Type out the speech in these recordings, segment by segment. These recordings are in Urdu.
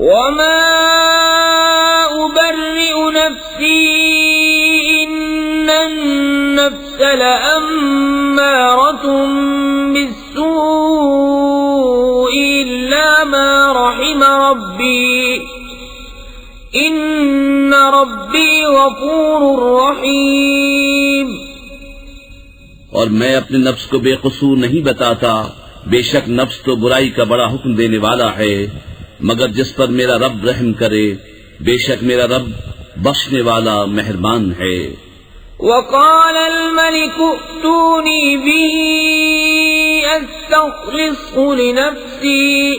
وما أبرئ نفسي إن النفس لأمارة بالسوء إلا ما رحم ربي إن ربي غفور رحيم۔ اور میں اپنے نفس کو بے قصور نہیں بتاتا، بے شک نفس تو برائی کا بڑا حکم دینے والا ہے، مگر جس پر میرا رب رحم کرے، بے شک میرا رب بخشنے والا مہربان ہے۔ وقال الملك ائتوني به أستخلصه لنفسي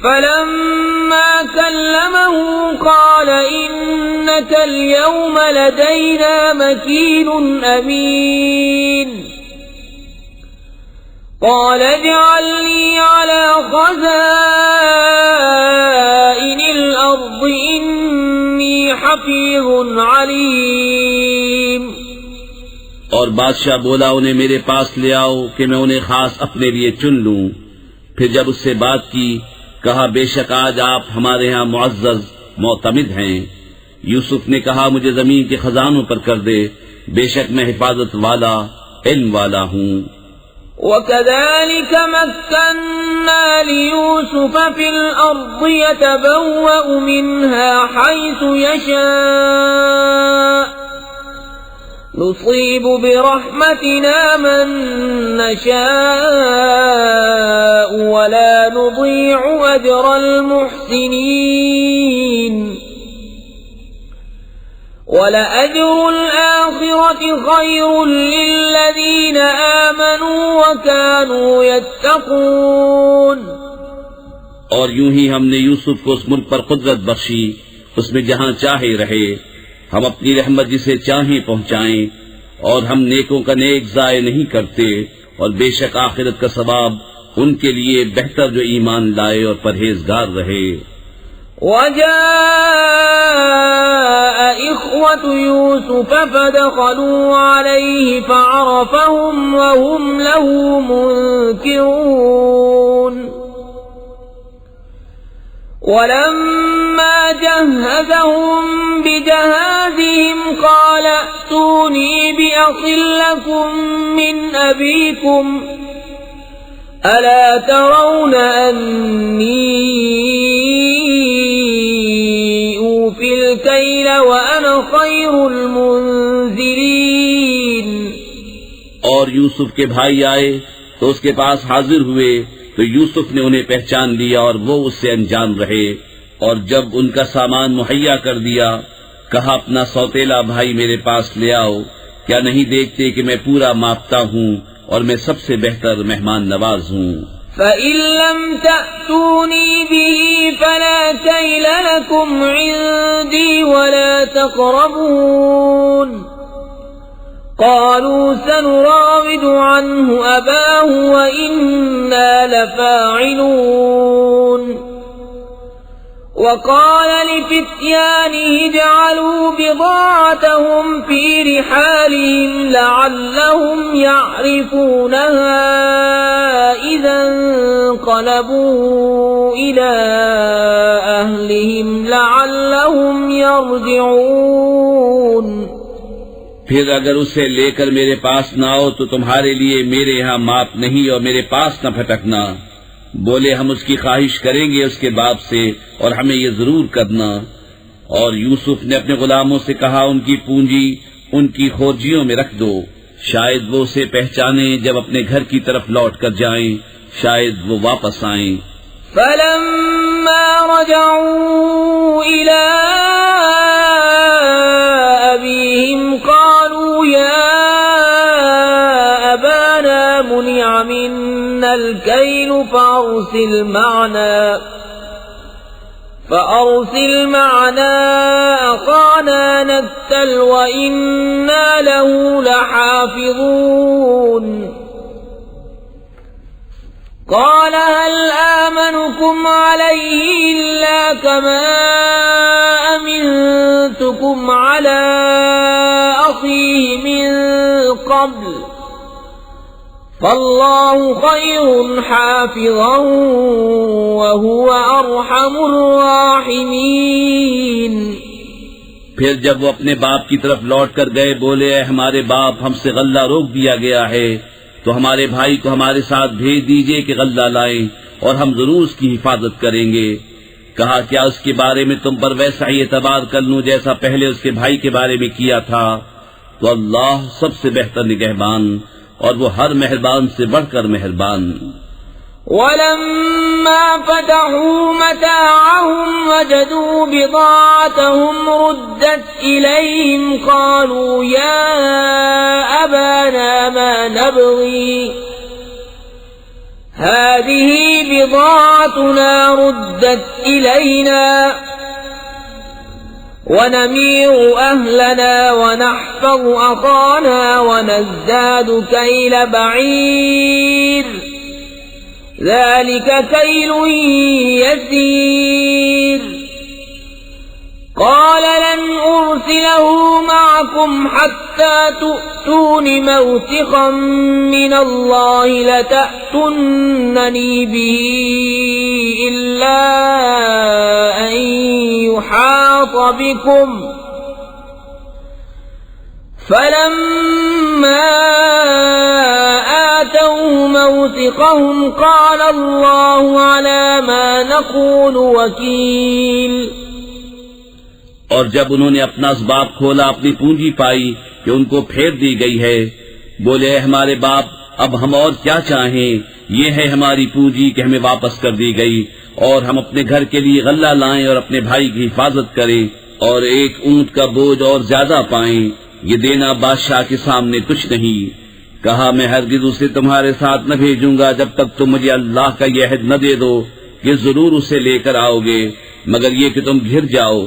فلما كلمه قال إنك اليوم لدينا مكين أمين قال اجعلني على خزائن الأرض إني حفيظ عليم۔ اور بادشاہ بولا انہیں میرے پاس لے آؤ کہ میں انہیں خاص اپنے لیے چن لوں۔ پھر جب اس سے بات کی، کہا بے شک آج آپ ہمارے ہاں معزز معتمد ہیں۔ یوسف نے کہا مجھے زمین کے خزانوں پر کر دے، بے شک میں حفاظت والا علم والا ہوں۔ وَكَذَلِكَ مَكَّنَّا لِيُوسُفَ فِي الْأَرْضِ يَتَبَوَّأُ مِنْهَا حَيْثُ يَشَاءُ نُصِيبُ بِرَحْمَتِنَا مَن نَّشَاءُ وَلَا نُضِيعُ أَجْرَ الْمُحْسِنِينَ۔ وَلَأَجْرُ الْآخِرَةِ خَيْرٌ لِّلَّذِينَ آمَنُوا وَكَانُوا يَتَّقُونَ۔ اور یوں ہی ہم نے یوسف کو اس ملک پر قدرت بخشی، اس میں جہاں چاہے رہے، ہم اپنی رحمت جسے چاہیں پہنچائیں، اور ہم نیکوں کا نیک ضائع نہیں کرتے، اور بے شک آخرت کا ثواب ان کے لیے بہتر جو ایمان لائے اور پرہیزگار رہے۔ وجاء إخوة يوسف فدخلوا عليه فعرفهم وهم له منكرون ولما جهزهم بجهازهم قال ائتوني بأخ لكم من أبيكم ألا ترون أني أوفي الكيل وأنا خير المنزلين۔ اور یوسف کے بھائی آئے تو اس کے پاس حاضر ہوئے تو یوسف نے انہیں پہچان لیا اور وہ اس سے انجان رہے، اور جب ان کا سامان مہیا کر دیا کہا اپنا سوتیلا بھائی میرے پاس لے آؤ، کیا نہیں دیکھتے کہ میں پورا ماپتا ہوں اور میں سب سے بہتر مہمان نواز ہوں۔ فَإِن لَّمْ تَأْتُونِي بِهِ فَلَا كَيْلَ لَكُمْ عِندِي وَلَا تَقْرَبُونَ قَالُوا سَنُرَاوِدُ عَنْهُ أَبَاهُ وَإِنَّا لَفَاعِلُونَ وَقَالَ لِفِتْيَانِهِ اجْعَلُوا بِضَاعَتَهُمْ فِي رِحَالِهِمْ لَعَلَّهُمْ يَعْرِفُونَهَا إِذَا انقَلَبُوا إِلَىٰ أَهْلِهِمْ لَعَلَّهُمْ يَرْجِعُونَ۔ پھر اگر اسے لے کر میرے پاس نہ آؤ تو تمہارے لیے میرے ہاں ماپ نہیں اور میرے پاس نہ پھٹکنا۔ بولے ہم اس کی خواہش کریں گے اس کے باپ سے اور ہمیں یہ ضرور کرنا۔ اور یوسف نے اپنے غلاموں سے کہا ان کی پونجی ان کی خورجیوں میں رکھ دو، شاید وہ اسے پہچانیں جب اپنے گھر کی طرف لوٹ کر جائیں، شاید وہ واپس آئیں۔ فَلَمَّا رَجَعُوا إِلَىٰ أَبِيهِمْ قَالُوا يَا أَبَانَا مُنِعَ مِنَّا الْكَيْلُ فَأَرْسِلْ مَعَنَا أَخَانَا نَكْتَلْ وَإِنَّا لَهُ لَحَافِظُونَ قَالَ هَلْ آمَنُكُمْ عَلَيْهِ إِلَّا كَمَا أَمِنتُكُمْ عَلَىٰ أَخِيهِ مِن قَبْلُ فاللہ خیر حافظا وهو ارحم الراحمین۔ پھر جب وہ اپنے باپ کی طرف لوٹ کر گئے بولے اے ہمارے باپ ہم سے غلہ روک دیا گیا ہے تو ہمارے بھائی کو ہمارے ساتھ بھیج دیجئے کہ غلہ لائیں اور ہم ضرور اس کی حفاظت کریں گے۔ کہا کیا اس کے بارے میں تم پر ویسا ہی اعتبار کر لوں جیسا پہلے اس کے بھائی کے بارے میں کیا تھا؟ تو اللہ سب سے بہتر نگہبان اور وہ ہر مہربان سے بڑھ کر مہربان۔ ولما فتحوا متاعهم وجدوا بضاعتهم ردت إليهم قالوا يا أبانا ما نبغي هذه بضاعتنا ردت إلينا ونمير أهلنا ونحفظ أخانا ونزداد كيل بعير ذلك كيل يسير قال لن أرسله معكم حتى تؤتون موثقا من الله لتأتونني به إلا أن يحاط بكم فلما آتوا موثقهم قال الله على ما نقول وكيل۔ اور جب انہوں نے اپنا اسباب کھولا اپنی پونجی پائی کہ ان کو پھیر دی گئی ہے بولے اے ہمارے باپ اب ہم اور کیا چاہیں، یہ ہے ہماری پونجی کہ ہمیں واپس کر دی گئی اور ہم اپنے گھر کے لیے غلہ لائیں اور اپنے بھائی کی حفاظت کریں اور ایک اونٹ کا بوجھ اور زیادہ پائیں، یہ دینا بادشاہ کے سامنے کچھ نہیں۔ کہا میں ہرگز اسے تمہارے ساتھ نہ بھیجوں گا جب تک تم مجھے اللہ کا یہ عہد نہ دے دو کہ ضرور اسے لے کر آؤ گے مگر یہ کہ تم گھر جاؤ۔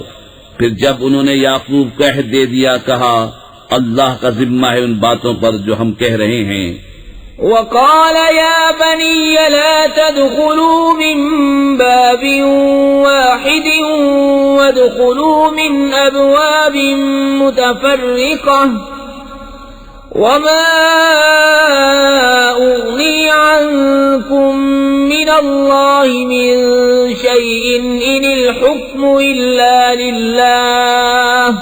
پھر جب انہوں نے یعقوب کو عہد دے دیا کہا اللہ کا ذمہ ہے ان باتوں پر جو ہم کہہ رہے ہیں۔ وقال يا بني لا تدخلوا من باب واحد وادخلوا من أبواب متفرقة وما أغني عنكم من الله من شيء إن الحكم إلا لله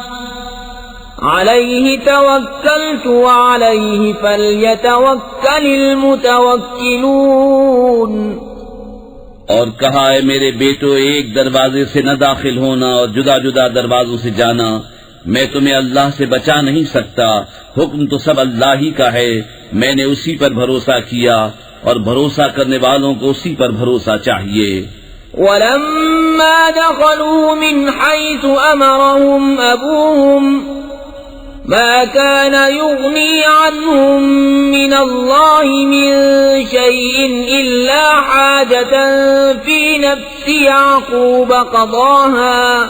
عليه توكلت وعليه فليتوكل المتوكلون۔ اور کہا اے میرے بیٹو ایک دروازے سے نہ داخل ہونا اور جدا جدا دروازوں سے جانا، میں تمہیں اللہ سے بچا نہیں سکتا، حکم تو سب اللہ ہی کا ہے، میں نے اسی پر بھروسہ کیا اور بھروسہ کرنے والوں کو اسی پر بھروسہ چاہیے۔ ولما دخلوا من حيث أمرهم أبوهم ما كان يغني عنهم من الله من شيء إلا حاجة في نفس يعقوب قضاها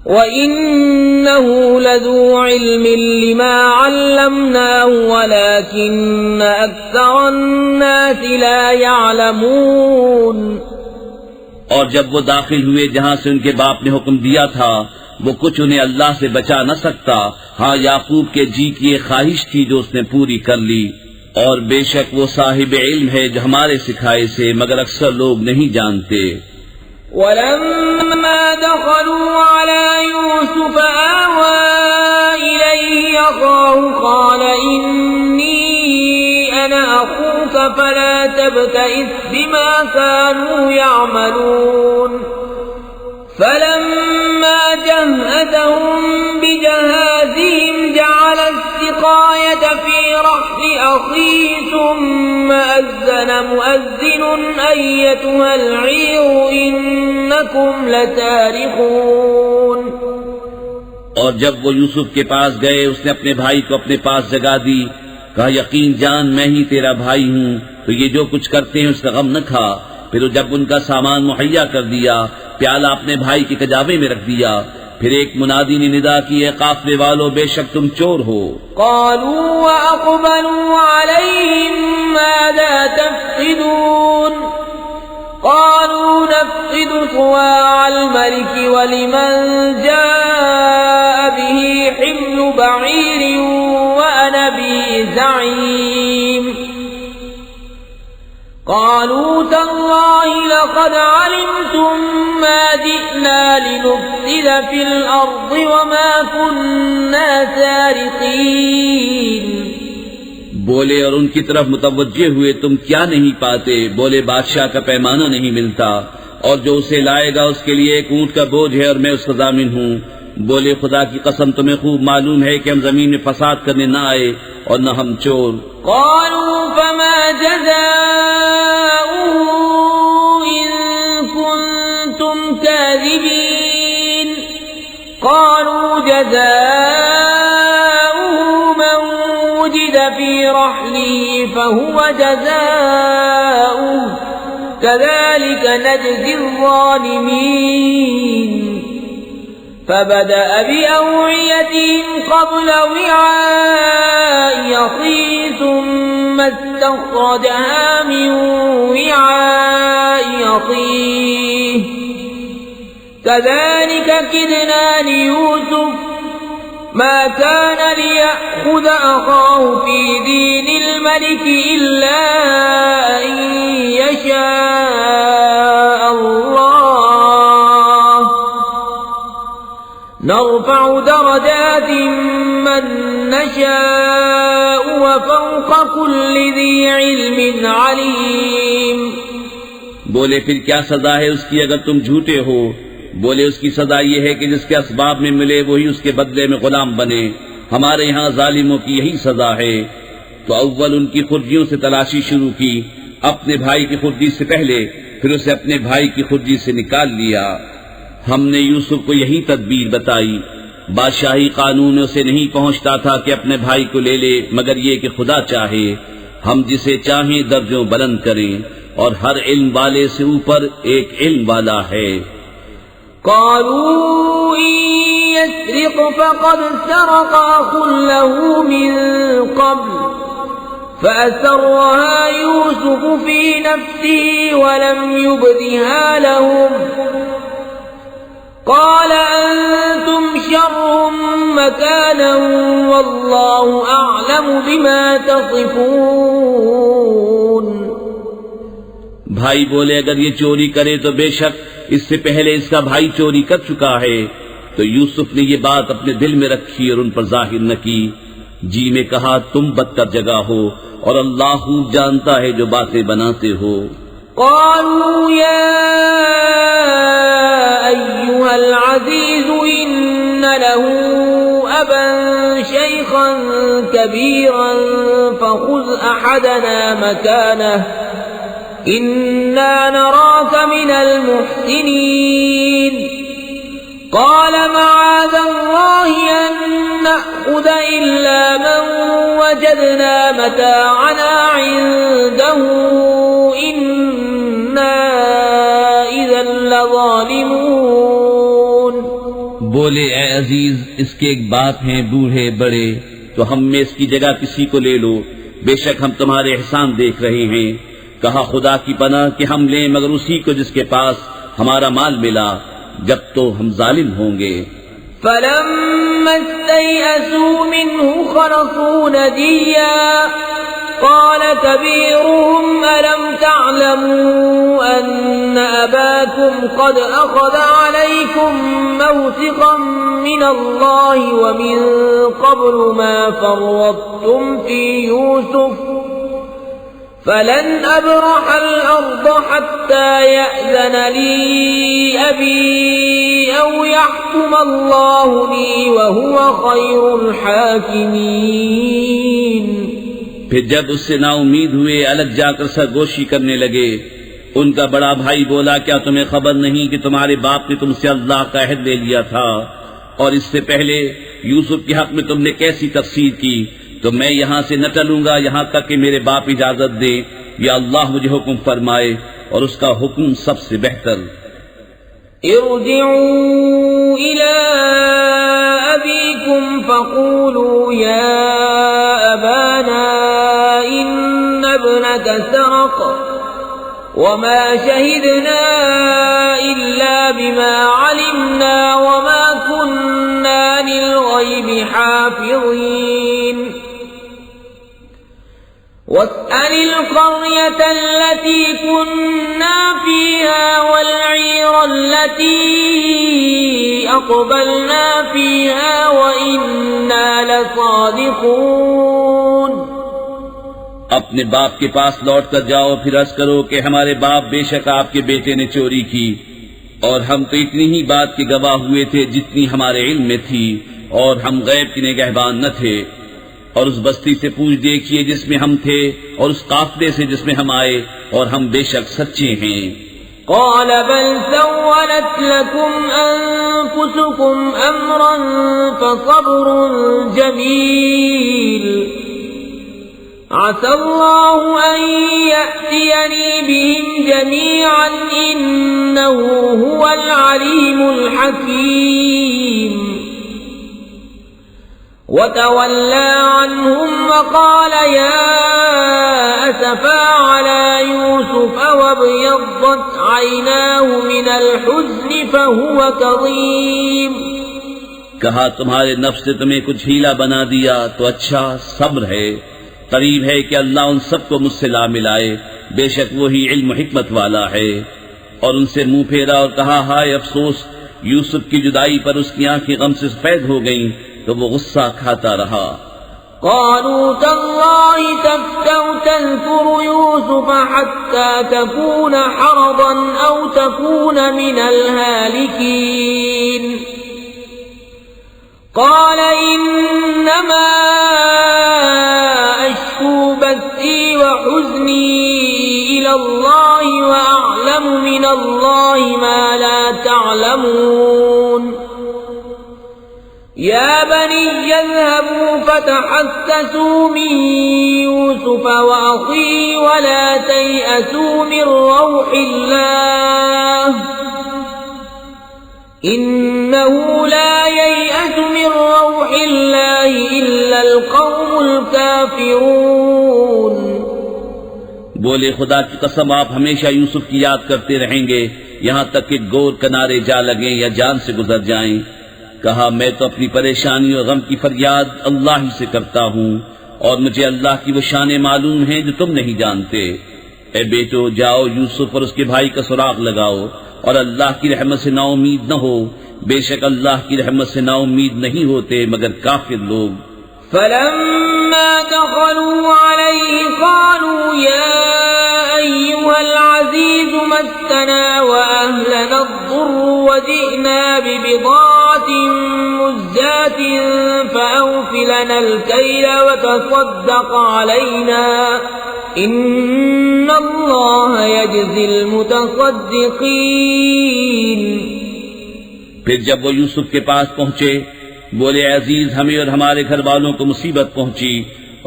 وَإِنَّهُ لَذُو عِلْمٍ لِمَا عَلَّمْنَاهُ وَلَكِنَّ أَكْثَرَ النَّاسِ لَا يَعْلَمُونَ۔ اور جب وہ داخل ہوئے جہاں سے ان کے باپ نے حکم دیا تھا وہ کچھ انہیں اللہ سے بچا نہ سکتا، ہاں یعقوب کے جی کی ایک خواہش تھی جو اس نے پوری کر لی، اور بے شک وہ صاحب علم ہے جو ہمارے سکھائے سے مگر اکثر لوگ نہیں جانتے۔ ولما دخلوا على يوسف آوى إليه أخاه قال إني أنا أخوك فلا تبتئس بما كانوا يعملون فلما جهزهم بجهازهم جعل السقاية في رحل أخيه ثم أذن مؤذن أيتها العير إنكم لتاركون۔ اور جب وہ یوسف کے پاس گئے اس نے اپنے بھائی کو اپنے پاس جگا دی، کہا یقین جان میں ہی تیرا بھائی ہوں، تو یہ جو کچھ کرتے ہیں اس کا غم نہ کھا۔ پھر جب ان کا سامان مہیا کر دیا پیالہ اپنے بھائی کے کجاوے میں رکھ دیا، پھر ایک منادی نے ندا کی اے قافلے والو بے شک تم چور ہو۔ قالوا وأقبلوا عليهم ماذا تفقدون قالوا نفقد صواع الملك ولمن جاء به حمل بعير وأنا به زعيم۔ قالوا تالله لقد علمتم ما جئنا لنفسد في الأرض وما كنا سارقين. بولے اور ان کی طرف متوجہ ہوئے تم کیا نہیں پاتے؟ بولے بادشاہ کا پیمانہ نہیں ملتا اور جو اسے لائے گا اس کے لیے ایک اونٹ کا بوجھ ہے اور میں اس کا ضامن ہوں. بولے خدا کی قسم تمہیں خوب معلوم ہے کہ ہم زمین میں فساد کرنے نہ آئے اور نہ ہم چور. قالوا فما جزاؤه إن كنتم كاذبين. قالوا جزاؤه من وجد في رحله فهو جزاؤه كذلك نجزي الظالمين. فبدأ بأوعيتهم قبل وعاء أخيه ثم استخرجها من وعاء أخيه كذلك كدنا ليوسف ما كان ليأخذ أخاه في دين الملك إلا أن يشاء الله نرفع درجات من نشاء وفوق كل ذي علم عليم. بولے پھر کیا سزا ہے اس کی اگر تم جھوٹے ہو؟ بولے اس کی سزا یہ ہے کہ جس کے اسباب میں ملے وہی اس کے بدلے میں غلام بنے. ہمارے ہاں ظالموں کی یہی سزا ہے. تو اول ان کی خرجیوں سے تلاشی شروع کی اپنے بھائی کی خرجی سے پہلے، پھر اسے اپنے بھائی کی خرجی سے نکال لیا. ہم نے یوسف کو یہی تدبیر بتائی. بادشاہی قانون اسے نہیں پہنچتا تھا کہ اپنے بھائی کو لے لے مگر یہ کہ خدا چاہے ہم جسے چاہیں درجوں بلند کریں اور ہر علم والے سے اوپر ایک علم والا ہے. قالوا إن يسرق فقد سرق أخ له من قبل فأسرها يوسف في نفسه ولم يبدها لهم قال أنتم شر مكانا والله أعلم بما تصفون. بھائی بولے اگر یہ چوری کرے تو بے شک اس سے پہلے اس کا بھائی چوری کر چکا ہے. تو یوسف نے یہ بات اپنے دل میں رکھی اور ان پر ظاہر نہ کی. جی میں کہا تم بدتر جگہ ہو اور اللہ خوب جانتا ہے جو باتیں بناتے ہو. قالوا يا أيها العزيز إن له أبا شيخا كبيرا فخذ أحدنا مكانه إنا نراك من المحسنين. قال معاذ الله أن نأخذ إلا من وجدنا متاعنا عنده إنا إذا لظالمون. بولے اے عزیز اس کے ایک باپ ہیں بوڑھے بڑے تو ہم میں اس کی جگہ کسی کو لے لو. بے شک ہم تمہارے احسان دیکھ رہے ہیں. کہا خدا کی پناہ کہ ہم لیں مگر اسی کو جس کے پاس ہمارا مال ملا جب تو ہم ظالم ہوں گے. فلما استيئسوا منه خلصوا نجيا قال كبيرهم ألم تعلموا أن أباكم قد أخذ عليكم موثقا من الله ومن قبل ما فرطتم في يوسف فلن أبرح الأرض حتى يأذن لي أبي أو يحكم الله لي وهو خير الحاكمين. پھر جب اس سے نا امید ہوئے الگ جا کر سرگوشی کرنے لگے. ان کا بڑا بھائی بولا کیا تمہیں خبر نہیں کہ تمہارے باپ نے تم سے اللہ کا عہد لے لیا تھا اور اس سے پہلے یوسف کے حق میں تم نے کیسی تفسیر کی؟ تو میں یہاں سے نہ ٹلوں گا یہاں تک کہ میرے باپ اجازت دے یا اللہ مجھے حکم فرمائے اور اس کا حکم سب سے بہتر. ارجعوا إلى أبيكم فقولوا يا أبانا إن ابنك سرق وما شهدنا إلا بما علمنا وما كنا للغيب حافظين. واسأل القرية التي كنا فيها والعير التي أقبلنا فيها وإنا لصادقون. اپنے باپ کے پاس لوٹ کر جاؤ، پھر عرض کرو کہ ہمارے باپ بے شک آپ کے بیٹے نے چوری کی، اور ہم تو اتنی ہی بات کے گواہ ہوئے تھے جتنی ہمارے علم میں تھی، اور ہم غیب کے نگہبان نہ تھے. اور اس بستی سے پوچھ دیکھیے جس میں ہم تھے، اور اس قافلے سے جس میں ہم آئے، اور ہم بے شک سچے ہیں. قال بل سولت لكم أنفسكم أمرا فصبر جميل عسى الله أن يأتيني بهم جميعا إنه هو العليم الحكيم. وتولى عنهم وقال يا أسفا على يوسف وابيضت عيناه من الحزن فهو كظيم. کہا تمہارے نفس نے تمہیں کچھ ہیلا بنا دیا تو اچھا، صبر ہے. قریب ہے کہ اللہ ان سب کو مجھ سے لا ملائے، بے شک وہی علم و حکمت والا ہے. اور ان سے منہ پھیرا اور کہا ہائے افسوس، یوسف کی جدائی پر اس کی آنکھیں غم سے سفید ہو گئیں تو وہ غصہ کھاتا رہا. قالوا تالله تفتأ تذكر يوسف حتى تكون حرضا أو تكون من الهالكين. قال إنما أشكو بثي وحزني إلى الله وأعلم من الله ما لا تعلمون. يا بني اذهبوا فتحسسوا من يوسف وأخيه ولا تيأسوا من روح الله إنه لا ييأس من روح الله إلا القوم الكافرون. بولے خدا کی قسم آپ ہمیشہ یوسف کی یاد کرتے رہیں گے یہاں تک کہ گور کنارے جا لگیں یا جان سے گزر جائیں. کہا میں تو اپنی پریشانی اور غم کی فریاد اللہ ہی سے کرتا ہوں، اور مجھے اللہ کی وہ شانیں معلوم ہیں جو تم نہیں جانتے. اے بیٹو جاؤ یوسف اور اس کے بھائی کا سراغ لگاؤ، اور اللہ کی رحمت سے نا امید نہ ہو، بے شک اللہ کی رحمت سے نا امید نہیں ہوتے مگر کافر لوگ. فلما دخلوا عليه قالوا يا أيها العزيز مسنا وأهلنا الضر وجئنا ببضاعة مزجاة فأوف لنا الكيل وتصدق علينا إن الله يجزي المتصدقين. پھر جب وہ یوسف کے پاس پہنچے بولے عزیز ہمیں اور ہمارے گھر والوں کو مصیبت پہنچی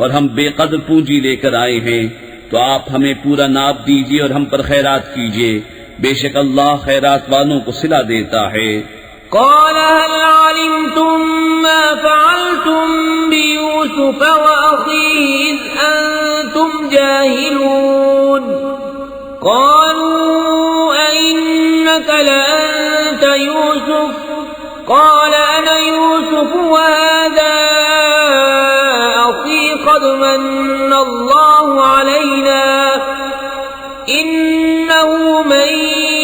اور ہم بے قدر پونجی لے کر آئے ہیں، تو آپ ہمیں پورا ناپ دیجیے اور ہم پر خیرات کیجیے، بے شک اللہ خیرات والوں کو صلہ دیتا ہے. قال هل علمتم ما فعلتم بيوسف وأخيه إذ أنتم جاهلون. قالوا أئنك لأنت يوسف قال أنا يوسف وهذا أخي قد من الله علينا إنه من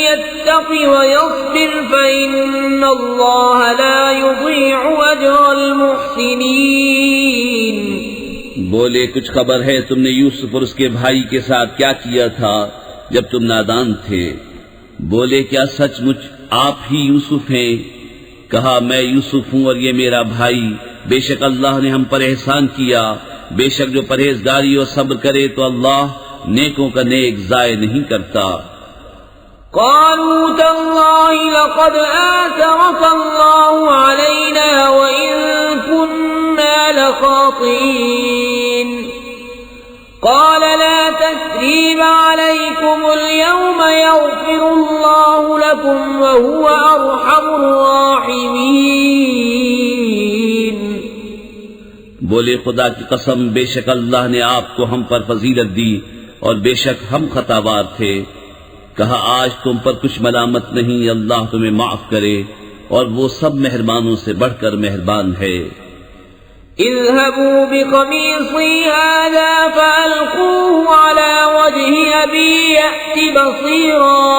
يتق ويصبر فإن الله لا يضيع أجر المحسنين. بولے کچھ خبر ہے تم نے یوسف اور اس کے بھائی کے ساتھ کیا کیا تھا جب تم نادان تھے؟ بولے کیا سچ مچ آپ ہی یوسف ہیں؟ کہا میں یوسف ہوں اور یہ میرا بھائی، بے شک اللہ نے ہم پر احسان کیا، بے شک جو پرہیزگاری اور صبر کرے تو اللہ نیکوں کا نیک ضائع نہیں کرتا. قالوا تالله لقد آثرك الله علينا وإن كنا لخاطئين. قال لا تثريب عليكم اليوم يغفر الله لكم وهو أرحم الراحمين. بولے خدا کی قسم بے شک اللہ نے آپ کو ہم پر فضیلت دی اور بے شک ہم خطاوار تھے. کہا آج تم پر کچھ ملامت نہیں، اللہ تمہیں معاف کرے اور وہ سب مہربانوں سے بڑھ کر مہربان ہے. اذهبوا بقميصي هذا فألقوه على وجه أبي يأت بصيرا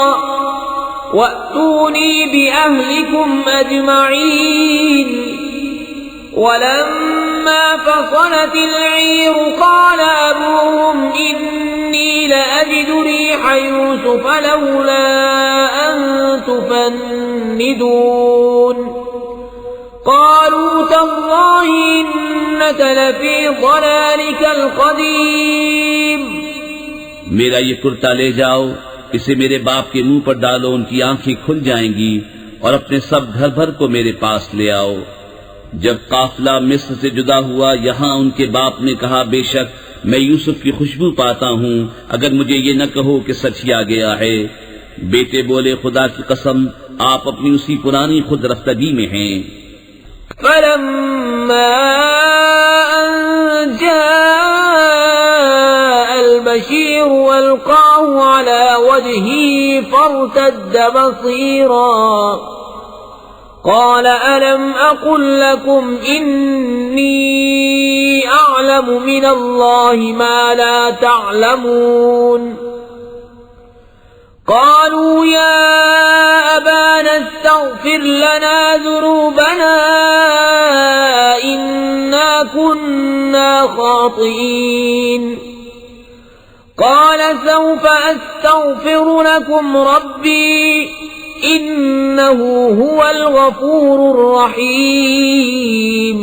وأتوني بأهلكم أجمعين. ولما فصلت العير قال أبوهم إني لأجد ريح يوسف لولا أن تفندون قالوا تالله إنك لفي ضلالك القديم. میرا یہ کرتا لے جاؤ، اسے میرے باپ کے منہ پر ڈالو، ان کی آنکھیں کھل جائیں گی، اور اپنے سب گھر بھر کو میرے پاس لے آؤ. جب قافلہ مصر سے جدا ہوا، یہاں ان کے باپ نے کہا بے شک میں یوسف کی خوشبو پاتا ہوں، اگر مجھے یہ نہ کہو کہ سچ ہی آ گیا ہے. بیٹے بولے خدا کی قسم آپ اپنی اسی پرانی خود رفتگی میں ہیں. فلما أن جاء البشير والقاه على وجهه فارتد بصيرا قال ألم أقل لكم إني أعلم من الله ما لا تعلمون. قالوا يا أبانا استغفر لنا ذنوبنا إنا كنا خاطئين. قال سوف أستغفر لكم ربي إنه هو الغفور الرحيم.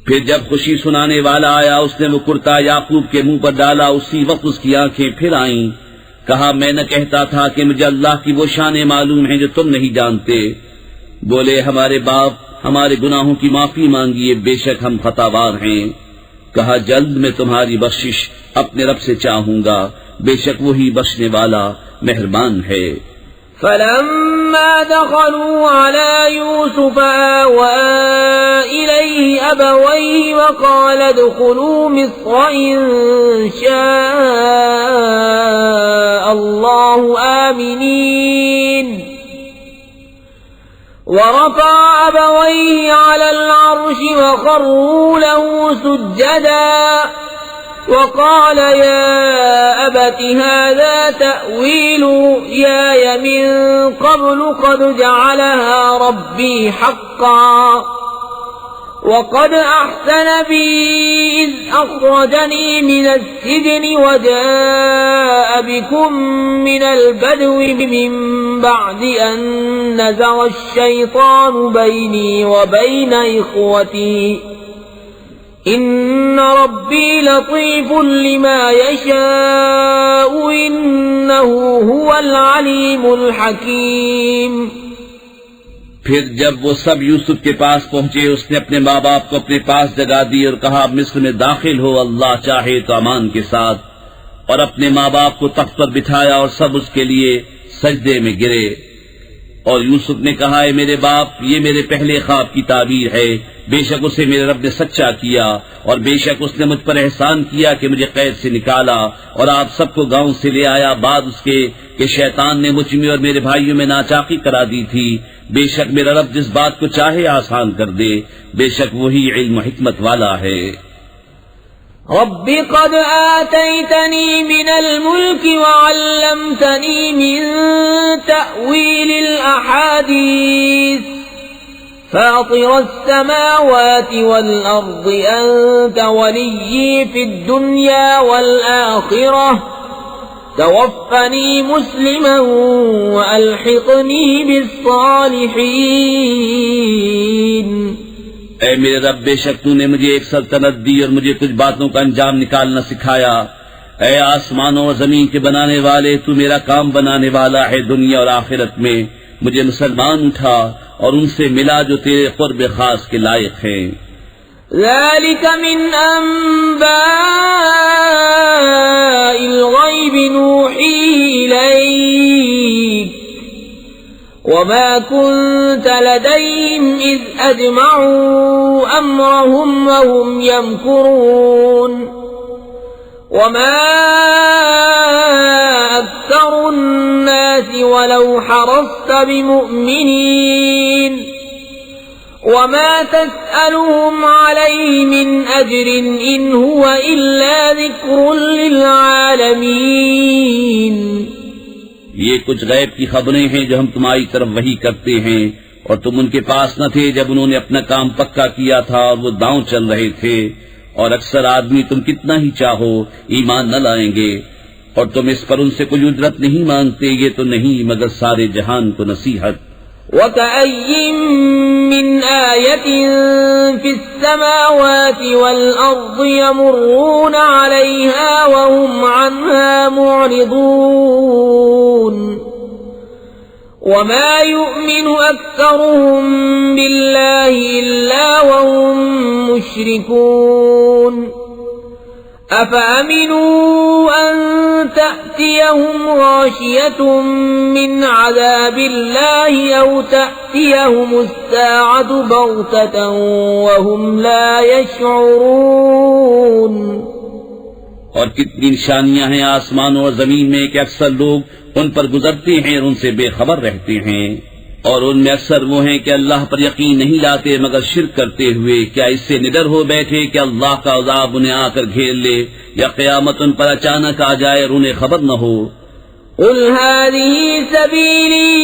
پھر جب خوشی سنانے والا آیا، اس نے وہ کرتا یعقوب کے منہ پر ڈالا، اسی وقت اس کی آنکھیں پھر آئیں. کہا میں نہ کہتا تھا کہ مجھے اللہ کی وہ شانیں معلوم ہیں جو تم نہیں جانتے. بولے ہمارے باپ ہمارے گناہوں کی معافی مانگیے، بے شک ہم خطاوار ہیں. کہا جلد میں تمہاری بخشش اپنے رب سے چاہوں گا، بے شک وہی بخشنے والا مہربان ہے. فلما دخلوا على يوسف آوى إليه أبويه وقال ادخلوا مصر إن شاء الله آمنين. ورفع أبويه على العرش وخروا له سجدا وقال يا أبت هذا تأويل رؤياي من قبل قد جعلها ربي حقا وقد أحسن بي إذ أخرجني من السجن وجاء بكم من البدو من بعد أن نزغ الشيطان بيني وبين إخوتي إن ربي لطيف لما يشاء إنه هو العليم الحكيم. پھر جب وہ سب یوسف کے پاس پہنچے، اس نے اپنے ماں باپ کو اپنے پاس جگا دی اور کہا مصر میں داخل ہو، اللہ چاہے تو امان کے ساتھ. اور اپنے ماں باپ کو تخت پر بٹھایا اور سب اس کے لیے سجدے میں گرے. اور یوسف نے کہا اے میرے باپ، یہ میرے پہلے خواب کی تعبیر ہے، بے شک اسے میرے رب نے سچا کیا، اور بے شک اس نے مجھ پر احسان کیا کہ مجھے قید سے نکالا اور آپ سب کو گاؤں سے لے آیا، بعد اس کے کہ شیطان نے مجھ میں اور میرے بھائیوں میں ناچاقی کرا دی تھی. بے شک میرا رب جس بات کو چاہے آسان کر دے، بے شک وہی علم و حکمت والا ہے. رب قد آتيتني من الملك وعلمتني من تأويل الأحاديث فاطر السماوات والأرض أنت ولي في الدنيا والآخرة توفني مسلما وألحقني بالصالحين. اے میرے رب، بے شک تو نے مجھے ایک سلطنت دی اور مجھے کچھ باتوں کا انجام نکالنا سکھایا. اے آسمانوں اور زمین کے بنانے والے، تو میرا کام بنانے والا ہے دنیا اور آخرت میں. مجھے مسلمان اٹھا اور ان سے ملا جو تیرے قرب خاص کے لائق ہیں. ذلك من أنباء الغيب نوحيه إليك وما كنت لديهم إذ أجمعوا أمرهم وهم يمكرون وما أكثر الناس ولو حرصت بمؤمنين وما تسألهم عليه من أجر إن هو إلا ذكر للعالمين. یہ کچھ غیب کی خبریں ہیں جو ہم تمہاری طرف وحی کرتے ہیں، اور تم ان کے پاس نہ تھے جب انہوں نے اپنا کام پکا کیا تھا اور وہ داؤں چل رہے تھے، اور اکثر آدمی تم کتنا ہی چاہو ایمان نہ لائیں گے، اور تم اس پر ان سے کوئی اجرت نہیں مانگتے، یہ تو نہیں مگر سارے جہان کو نصیحت. وَكَأَيٍّ مِّنْ آيَةٍ فِي السَّمَاوَاتِ وَالْأَرْضِ يَمُرُّونَ عَلَيْهَا وَهُمْ عَنْهَا مُعْرِضُونَ وَمَا يُؤْمِنُ أَكْثَرُهُم بِاللَّهِ إِلَّا وَهُم مُّشْرِكُونَ. أَفَأَمِنُوا أَن تَأْتِيَهُمْ غَاشِيَةٌ مِّنْ عَذَابِ اللَّهِ أَوْ تَأْتِيَهُمُ السَّاعَةُ بَغْتَةً وَهُمْ لَا يَشْعُرُونَ. اور کتنی نشانیاں ہیں آسمانوں اور زمین میں کہ اکثر لوگ ان پر گزرتے ہیں اور ان سے بے خبر رہتے ہیں، اور ان میں اکثر وہ ہیں کہ اللہ پر یقین نہیں لاتے مگر شرک کرتے ہوئے. کیا اس سے نڈر ہو بیٹھے کہ اللہ کا عذاب انہیں آ کر گھیر لے، یا قیامت ان پر اچانک آ جائے اور انہیں خبر نہ ہو؟ قل هذه سبيلي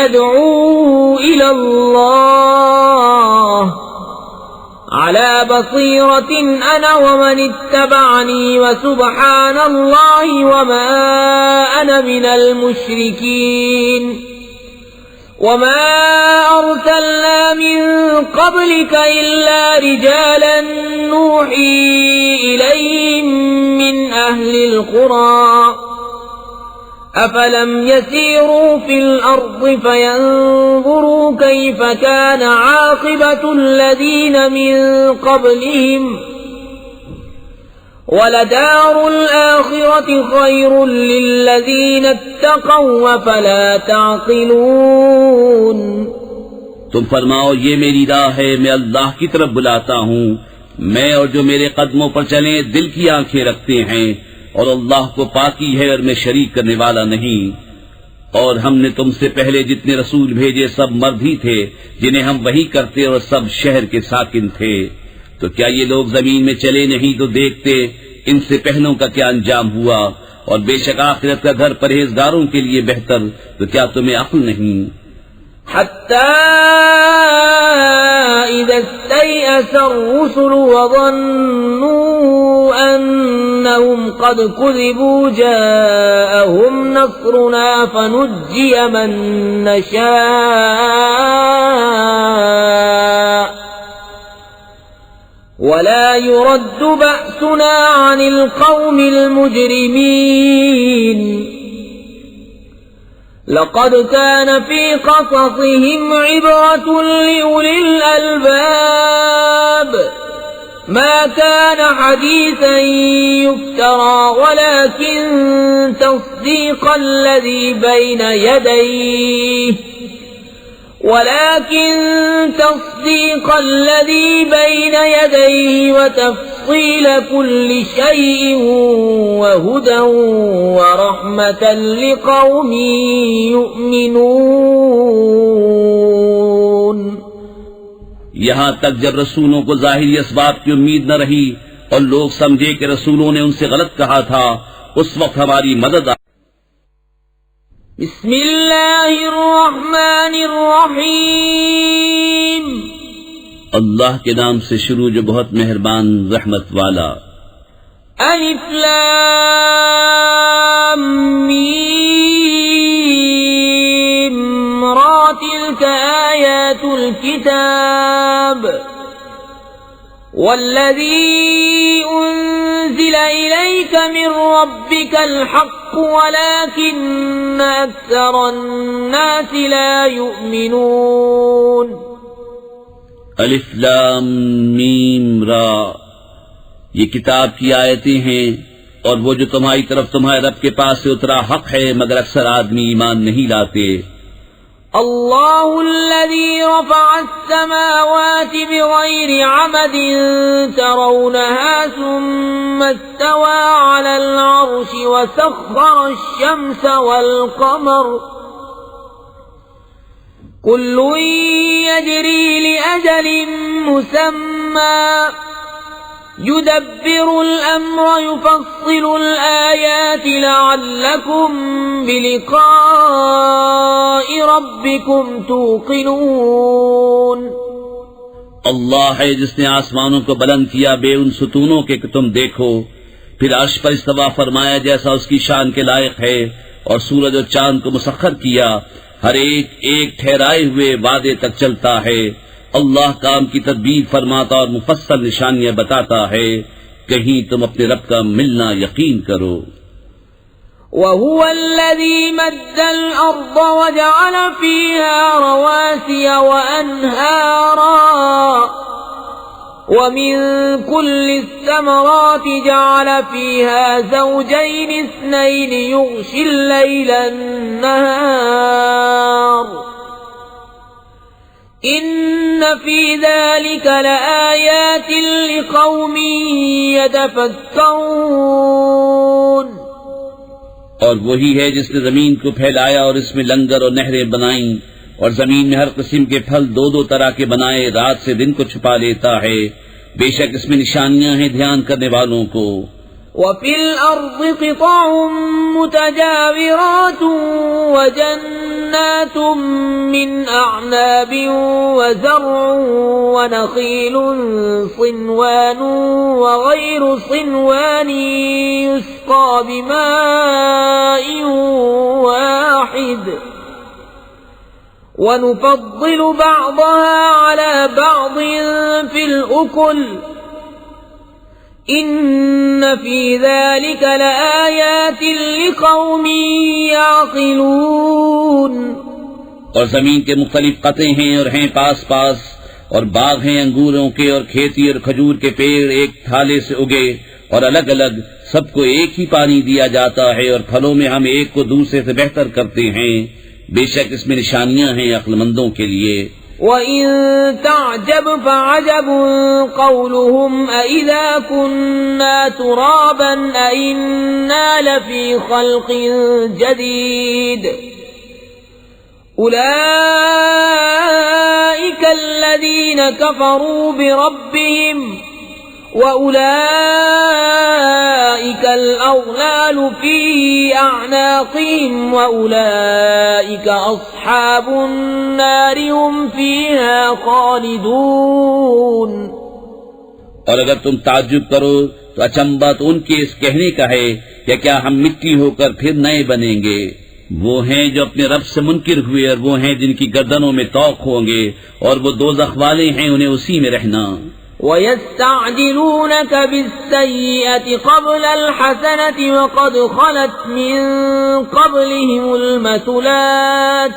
أدعو إلى الله على بصيرة أنا ومن اتبعني وسبحان الله وما أنا من المشركين. وما أرسلنا من قبلك إلا رجالا نوحي إليهم من أهل القرى أفلم يسيروا في الأرض فينظروا كيف كان عاقبة الذين من قبلهم وَلَدَارُ الْآخِرَةِ خَيْرٌ لِّلَّذِينَ اتَّقَوْا أَفَلَا تَعْقِلُونَ. تم فرماؤ یہ میری راہ ہے، میں اللہ کی طرف بلاتا ہوں، میں اور جو میرے قدموں پر چلیں دل کی آنکھیں رکھتے ہیں، اور اللہ کو پاکی ہے اور میں شریک کرنے والا نہیں. اور ہم نے تم سے پہلے جتنے رسول بھیجے سب مرد ہی تھے جنہیں ہم وحی کرتے، اور سب شہر کے ساکن تھے. تو کیا یہ لوگ زمین میں چلے نہیں تو دیکھتے ان سے پہلوں کا کیا انجام ہوا، اور بے شک آخرت کا گھر پرہیزگاروں کے لیے بہتر. تو کیا تمہیں عقل نہیں؟ حتى إذا استيأس الرسل وظنوا أنهم قد كذبوا جاءهم نصرنا فنجي من نشاء ولا يرد بأسنا عن القوم المجرمين. لقد كان في قصصهم عبرة لأولي الألباب ما كان حديثا يفترى ولكن تصديق الذي بين يديه وتفصيل كل شيء وهدى ورحمة لقوم يؤمنون. یہاں تک جب رسولوں کو ظاہری اسباب کی امید نہ رہی اور لوگ سمجھے کہ رسولوں نے ان سے غلط کہا تھا، اس وقت ہماری مدد بسم اللہ الرحمن الرحیم. اللہ کے نام سے شروع جو بہت مہربان رحمت والا. الف لام میم را تلک آیات الكتاب والذی انزل الیک من ربک الحق ولكن اکثر الناس لا یؤمنون. الف لام میم را، یہ کتاب کی آیتیں ہیں، اور وہ جو تمہاری طرف تمہارے رب کے پاس سے اترا حق ہے، مگر اکثر آدمی ایمان نہیں لاتے. اللہ الذی رفع السماوات بغیر عمد ترونها ثم استوى على العرش وسخر الشمس والقمر كل يجري لأجل مسمى يدبر الأمر يفصل الآيات لعلكم بلقاء ربكم توقنون. اللہ ہے جس نے آسمانوں کو بلند کیا بے ان ستونوں کے کہ تم دیکھو، پھر عرش پر استوا فرمایا جیسا اس کی شان کے لائق ہے، اور سورج اور چاند کو مسخر کیا، ہر ایک ایک ٹھہرائے ہوئے وعدے تک چلتا ہے. اللہ کام کی تدبیر فرماتا اور مفصل نشانیاں بتاتا ہے، کہیں تم اپنے رب کا ملنا یقین کرو. وهو الذي مد الأرض وجعل فيها رواسي وأنهارا ومن كل الثمرات جعل فيها زوجين اثنين يغشي الليل النهار إن في ذلك لآيات لقوم يتفكرون. اور وہی ہے جس نے زمین کو پھیلایا اور اس میں لنگر اور نہریں بنائیں، اور زمین میں ہر قسم کے پھل دو دو طرح کے بنائے، رات سے دن کو چھپا لیتا ہے، بے شک اس میں نشانیاں ہیں دھیان کرنے والوں کو. وفي الأرض قطع متجاورات وجنات من أعناب وزرع ونخيل صنوان وغير صنوان يسقى بماء واحد ونفضل بعضها على بعض في الأكل ان فی ذلک لآیات لقوم یعقلون. اور زمین کے مختلف قطعے ہیں اور ہیں پاس پاس، اور باغ ہیں انگوروں کے اور کھیتی اور کھجور کے پیڑ ایک تھالے سے اگے اور الگ الگ، سب کو ایک ہی پانی دیا جاتا ہے، اور پھلوں میں ہم ایک کو دوسرے سے بہتر کرتے ہیں، بے شک اس میں نشانیاں ہیں عقل مندوں کے لیے. وَإِن تَعْجَبْ فَعَجَبٌ قَوْلُهُمْ أَإِذَا كُنَّا تُرَابًا أَإِنَّا لَفِي خَلْقٍ جَدِيدٍ أُولَئِكَ الَّذِينَ كَفَرُوا بِرَبِّهِمْ وَأُولَئِكَ الْأَغْلَالُ فِي أَعْنَاقِهِمْ وَأُولَئِكَ أَصْحَابُ النَّارِ هُمْ فِيهَا خَالِدُونَ. اور اگر تم تعجب کرو تو اچنبا تو ان کے اس کہنے کا ہے کہ کیا ہم مٹی ہو کر پھر نئے بنیں گے. وہ ہیں جو اپنے رب سے منکر ہوئے، اور وہ ہیں جن کی گردنوں میں طوق ہوں گے، اور وہ دوزخ والے ہیں، انہیں اسی میں رہنا. وَيَسْتَعْجِلُونَكَ بِالسَّيِّئَةِ قَبْلَ الْحَسَنَةِ وَقَدْ خَلَتْ مِن قَبْلِهِمُ الْمَثُلَاتُ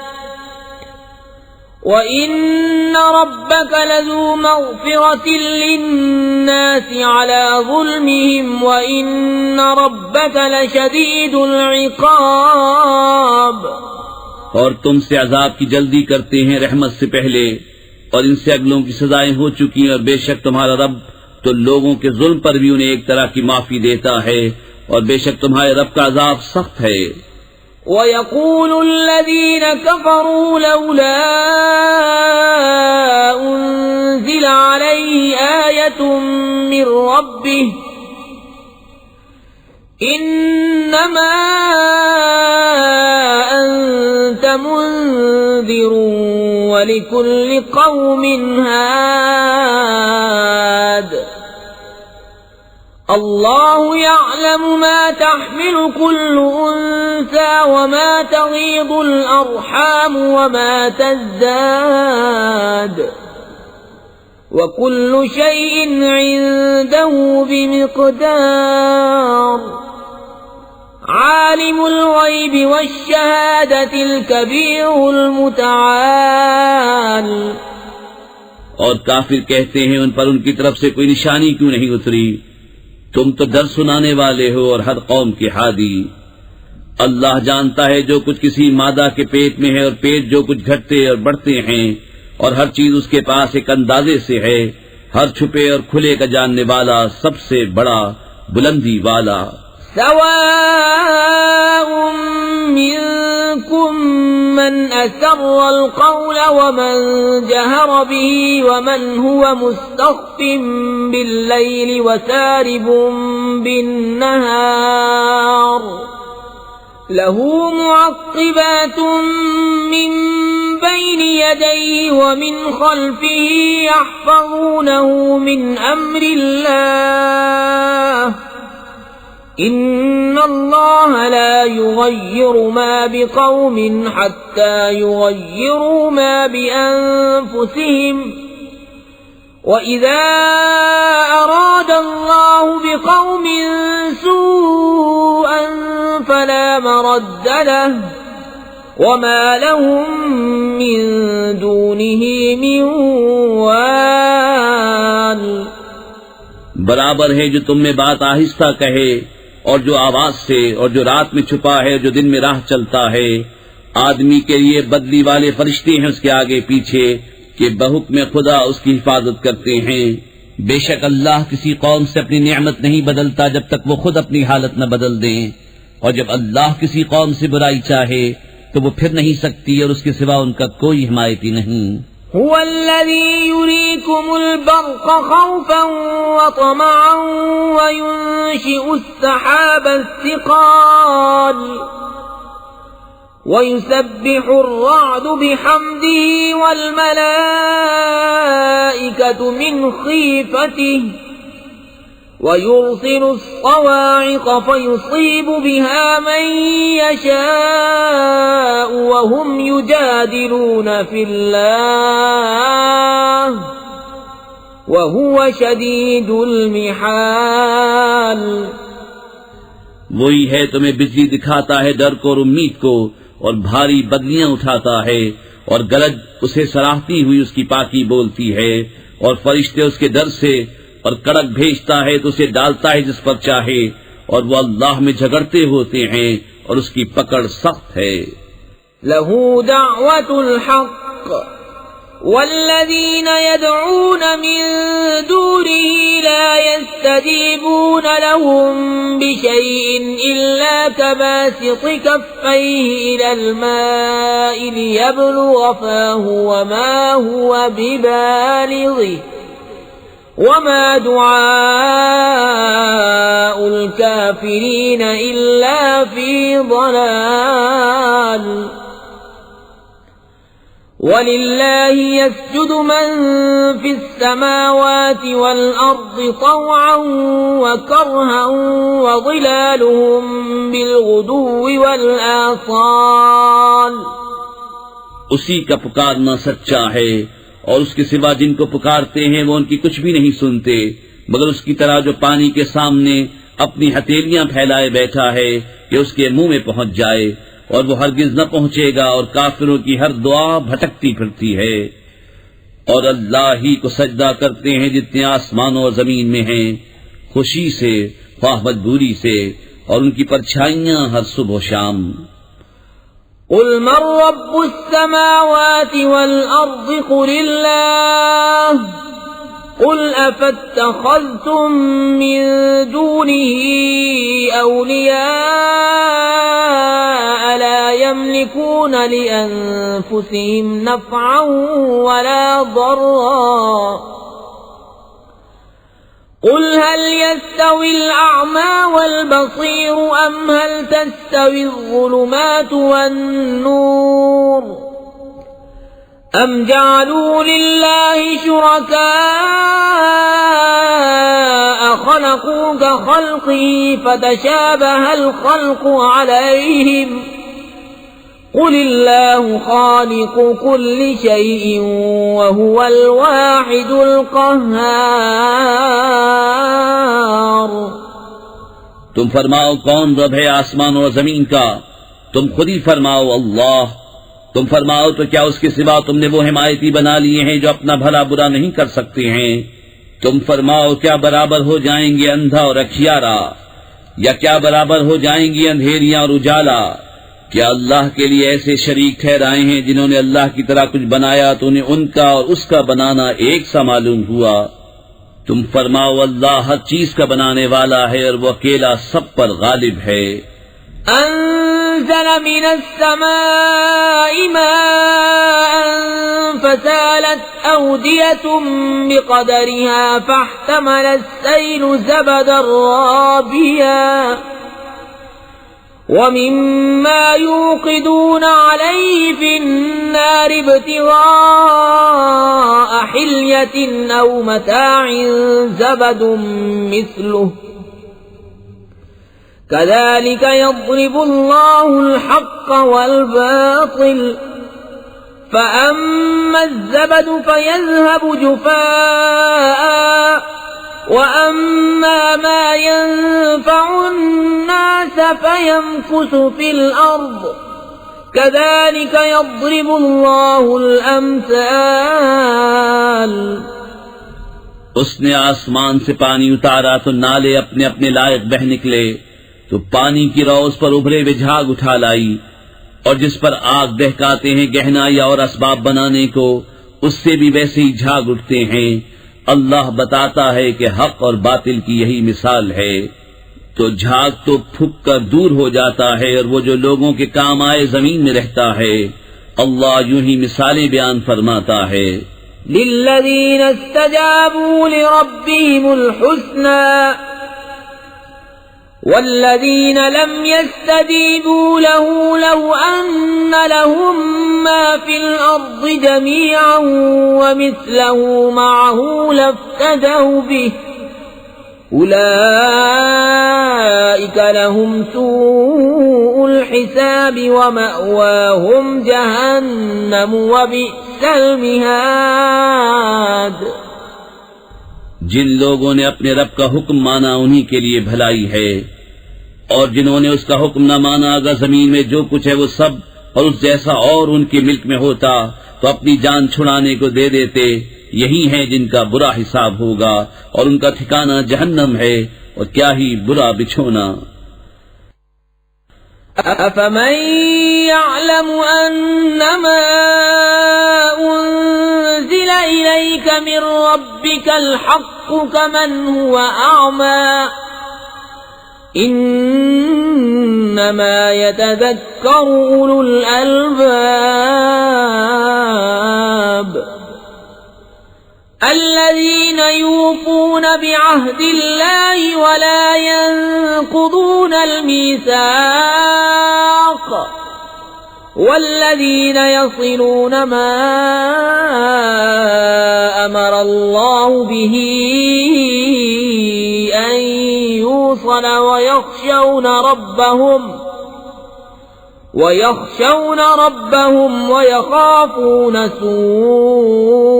وَإِنَّ رَبَّكَ لَذُو مَغْفِرَةٍ لِلنَّاسِ عَلَى ظُلْمِهِمْ وَإِنَّ رَبَّكَ لَشَدِيدُ الْعِقَابِ. اور تم سے عذاب کی جلدی کرتے ہیں رحمت سے پہلے، اور ان سے اگلوں کی سزائیں ہو چکی ہیں، اور بے شک تمہارا رب تو لوگوں کے ظلم پر بھی انہیں ایک طرح کی معافی دیتا ہے، اور بے شک تمہارے رب کا عذاب سخت ہے. وَيَقُولُ الَّذِينَ كَفَرُوا لَوْلَا أُنزِلَ عَلَيْهِ آيَةٌ مِّن رَّبِّهِ إِنَّمَا أَنتَ مُنذِرٌ وَلِكُلِّ قَوْمٍ هَادٍ. اللہ يعلم ما تحمل كل انثى وما تغيض الارحام وما تزداد وكل شيء عنده بمقدار. عالم الغيب والشهادة الكبير المتعال. اور کافر کہتے ہیں ان پر ان کی طرف سے کوئی نشانی کیوں نہیں اتری، تم تو ڈر سنانے والے ہو اور ہر قوم کے ہادی. اللہ جانتا ہے جو کچھ کسی مادہ کے پیٹ میں ہے، اور پیٹ جو کچھ گھٹتے اور بڑھتے ہیں، اور ہر چیز اس کے پاس ایک اندازے سے ہے، ہر چھپے اور کھلے کا جاننے والا، سب سے بڑا بلندی والا. سواء منكم من أسر القول ومن جهر به ومن هو مستخف بالليل وسارب بالنهار له معقبات من بين يديه ومن خلفه يحفظونه من أمر الله إن الله لا يغير ما بقوم حتى يغيروا ما بأنفسهم وإذا أراد الله بقوم سوءا فلا مرد له وما لهم من دونه من وال. برابر ہے جو تم میں بات آہستہ کہے اور جو آواز سے، اور جو رات میں چھپا ہے، جو دن میں راہ چلتا ہے. آدمی کے لیے بدلی والے فرشتے ہیں اس کے آگے پیچھے کہ بحکم خدا اس کی حفاظت کرتے ہیں. بے شک اللہ کسی قوم سے اپنی نعمت نہیں بدلتا جب تک وہ خود اپنی حالت نہ بدل دیں، اور جب اللہ کسی قوم سے برائی چاہے تو وہ پھر نہیں سکتی اور اس کے سوا ان کا کوئی حمایتی نہیں. هو الذي يريكم البرق خوفا وطمعا وينشئ السحاب الثقال ويسبح الرعد بحمده والملائكة من خيفته ويرسل الصواعق فيصيب بها من يشاء وهم يجادلون في الله وهو شديد المحال. وہی ہے تمہیں بجلی دکھاتا ہے ڈر کو اور امید کو، اور بھاری بدلیاں اٹھاتا ہے، اور گرج اسے سراہتی ہوئی اس کی پاکی بولتی ہے، اور فرشتے اس کے ڈر سے، اور کڑک بھیجتا ہے تو اسے ڈالتا ہے جس پر چاہے، اور وہ اللہ میں جھگڑتے ہوتے ہیں اور اس کی پکڑ سخت ہے. له دعوة الحق والذين يدعون من دونه لا يستجيبون لهم بشيء إلا كباسط كفيه إلى الماء ليبلغ فاه وما هو ببالغه وما دعاء الكافرين إلا في ضلال. ولله يسجد من في السماوات والأرض طوعا وكرها وظلالهم بالغدو والآصال. اسی کا پکارنا سچا ہے، اور اس کے سوا جن کو پکارتے ہیں وہ ان کی کچھ بھی نہیں سنتے، مگر اس کی طرح جو پانی کے سامنے اپنی ہتھیلیاں پھیلائے بیٹھا ہے کہ اس کے منہ میں پہنچ جائے، اور وہ ہرگز نہ پہنچے گا، اور کافروں کی ہر دعا بھٹکتی پھرتی ہے. اور اللہ ہی کو سجدہ کرتے ہیں جتنے آسمانوں اور زمین میں ہیں، خوشی سے خواہ مجبوری سے، اور ان کی پرچھائیاں ہر صبح و شام. قل من رب السماوات والأرض قل الله قل أفاتخذتم من دونه أولياء لا يملكون لأنفسهم نفعا ولا ضرا قل هل يستوي الأعمى والبصير أم هل تستوي الظلمات والنور أم جعلوا لله شركاء خلقوا كخلقه فتشابه الخلق عليهم قل الله خالق كل شيء وهو الواحد القهار. تم فرماؤ کون رب ہے آسمان اور زمین کا؟ تم خود ہی فرماؤ اللہ. تم فرماؤ تو کیا اس کے سوا تم نے وہ حمایتی بنا لیے ہیں جو اپنا بھلا برا نہیں کر سکتے ہیں؟ تم فرماؤ کیا برابر ہو جائیں گے اندھا اور اکھیارا، یا کیا برابر ہو جائیں گی اندھیریاں اور اجالا؟ کیا اللہ کے لیے ایسے شریک ٹھہرائے ہیں جنہوں نے اللہ کی طرح کچھ بنایا تو انہیں ان کا اور اس کا بنانا ایک سا معلوم ہوا؟ تم فرماؤ اللہ ہر چیز کا بنانے والا ہے اور وہ اکیلا سب پر غالب ہے. أن أنزل من السماء ماء فسالت أودية بقدرها فاحتمل السيل زبدا رابيا ومما يوقدون عليه في النار ابتغاء حلية أو متاع زبد مثله كذلك يضرب الله الحق والباطل فأما الزبد فيذهب جفاء وأما ما ينفع الناس فيمكث في الأرض كذلك يضرب الله الأمثال. اس نے آسمان سے پانی اتارا تو نالے اپنے اپنے لائق بہ نکلے، تو پانی کی روز پر ابھرے ہوئے جھاگ اٹھا لائی، اور جس پر آگ دہکاتے ہیں گہنا یا اور اسباب بنانے کو، اس سے بھی ویسے ہی جھاگ اٹھتے ہیں. اللہ بتاتا ہے کہ حق اور باطل کی یہی مثال ہے. تو جھاگ تو پھک کر دور ہو جاتا ہے، اور وہ جو لوگوں کے کام آئے زمین میں رہتا ہے. اللہ یوں ہی مثالیں بیان فرماتا ہے. للذین استجابوا لربهم الحسنى والذین لم يستجیبوا له لو ان لهم ما في الارض جميعا ومثله معه لافتدوا به اولئک لهم سوء الحساب ومأواهم جہنم وبئس المہاد. جن لوگوں نے اپنے رب کا حکم مانا انہی کے لیے بھلائی ہے، اور جنہوں نے اس کا حکم نہ مانا اگر زمین میں جو کچھ ہے وہ سب اور اس جیسا اور ان کے ملک میں ہوتا تو اپنی جان چھڑانے کو دے دیتے. یہی ہیں جن کا برا حساب ہوگا، اور ان کا ٹھکانہ جہنم ہے، اور کیا ہی برا بچھونا. أفمن يعلم أنما أنزل إليك من ربك الحق كمن هو أعمى إنما يتذكر أولو الألباب الذين يوفون بعهد الله ولا ينقضون الميثاق والذين يصلون ما أمر الله به أن يوصل ويخشون ربهم ويخافون سوء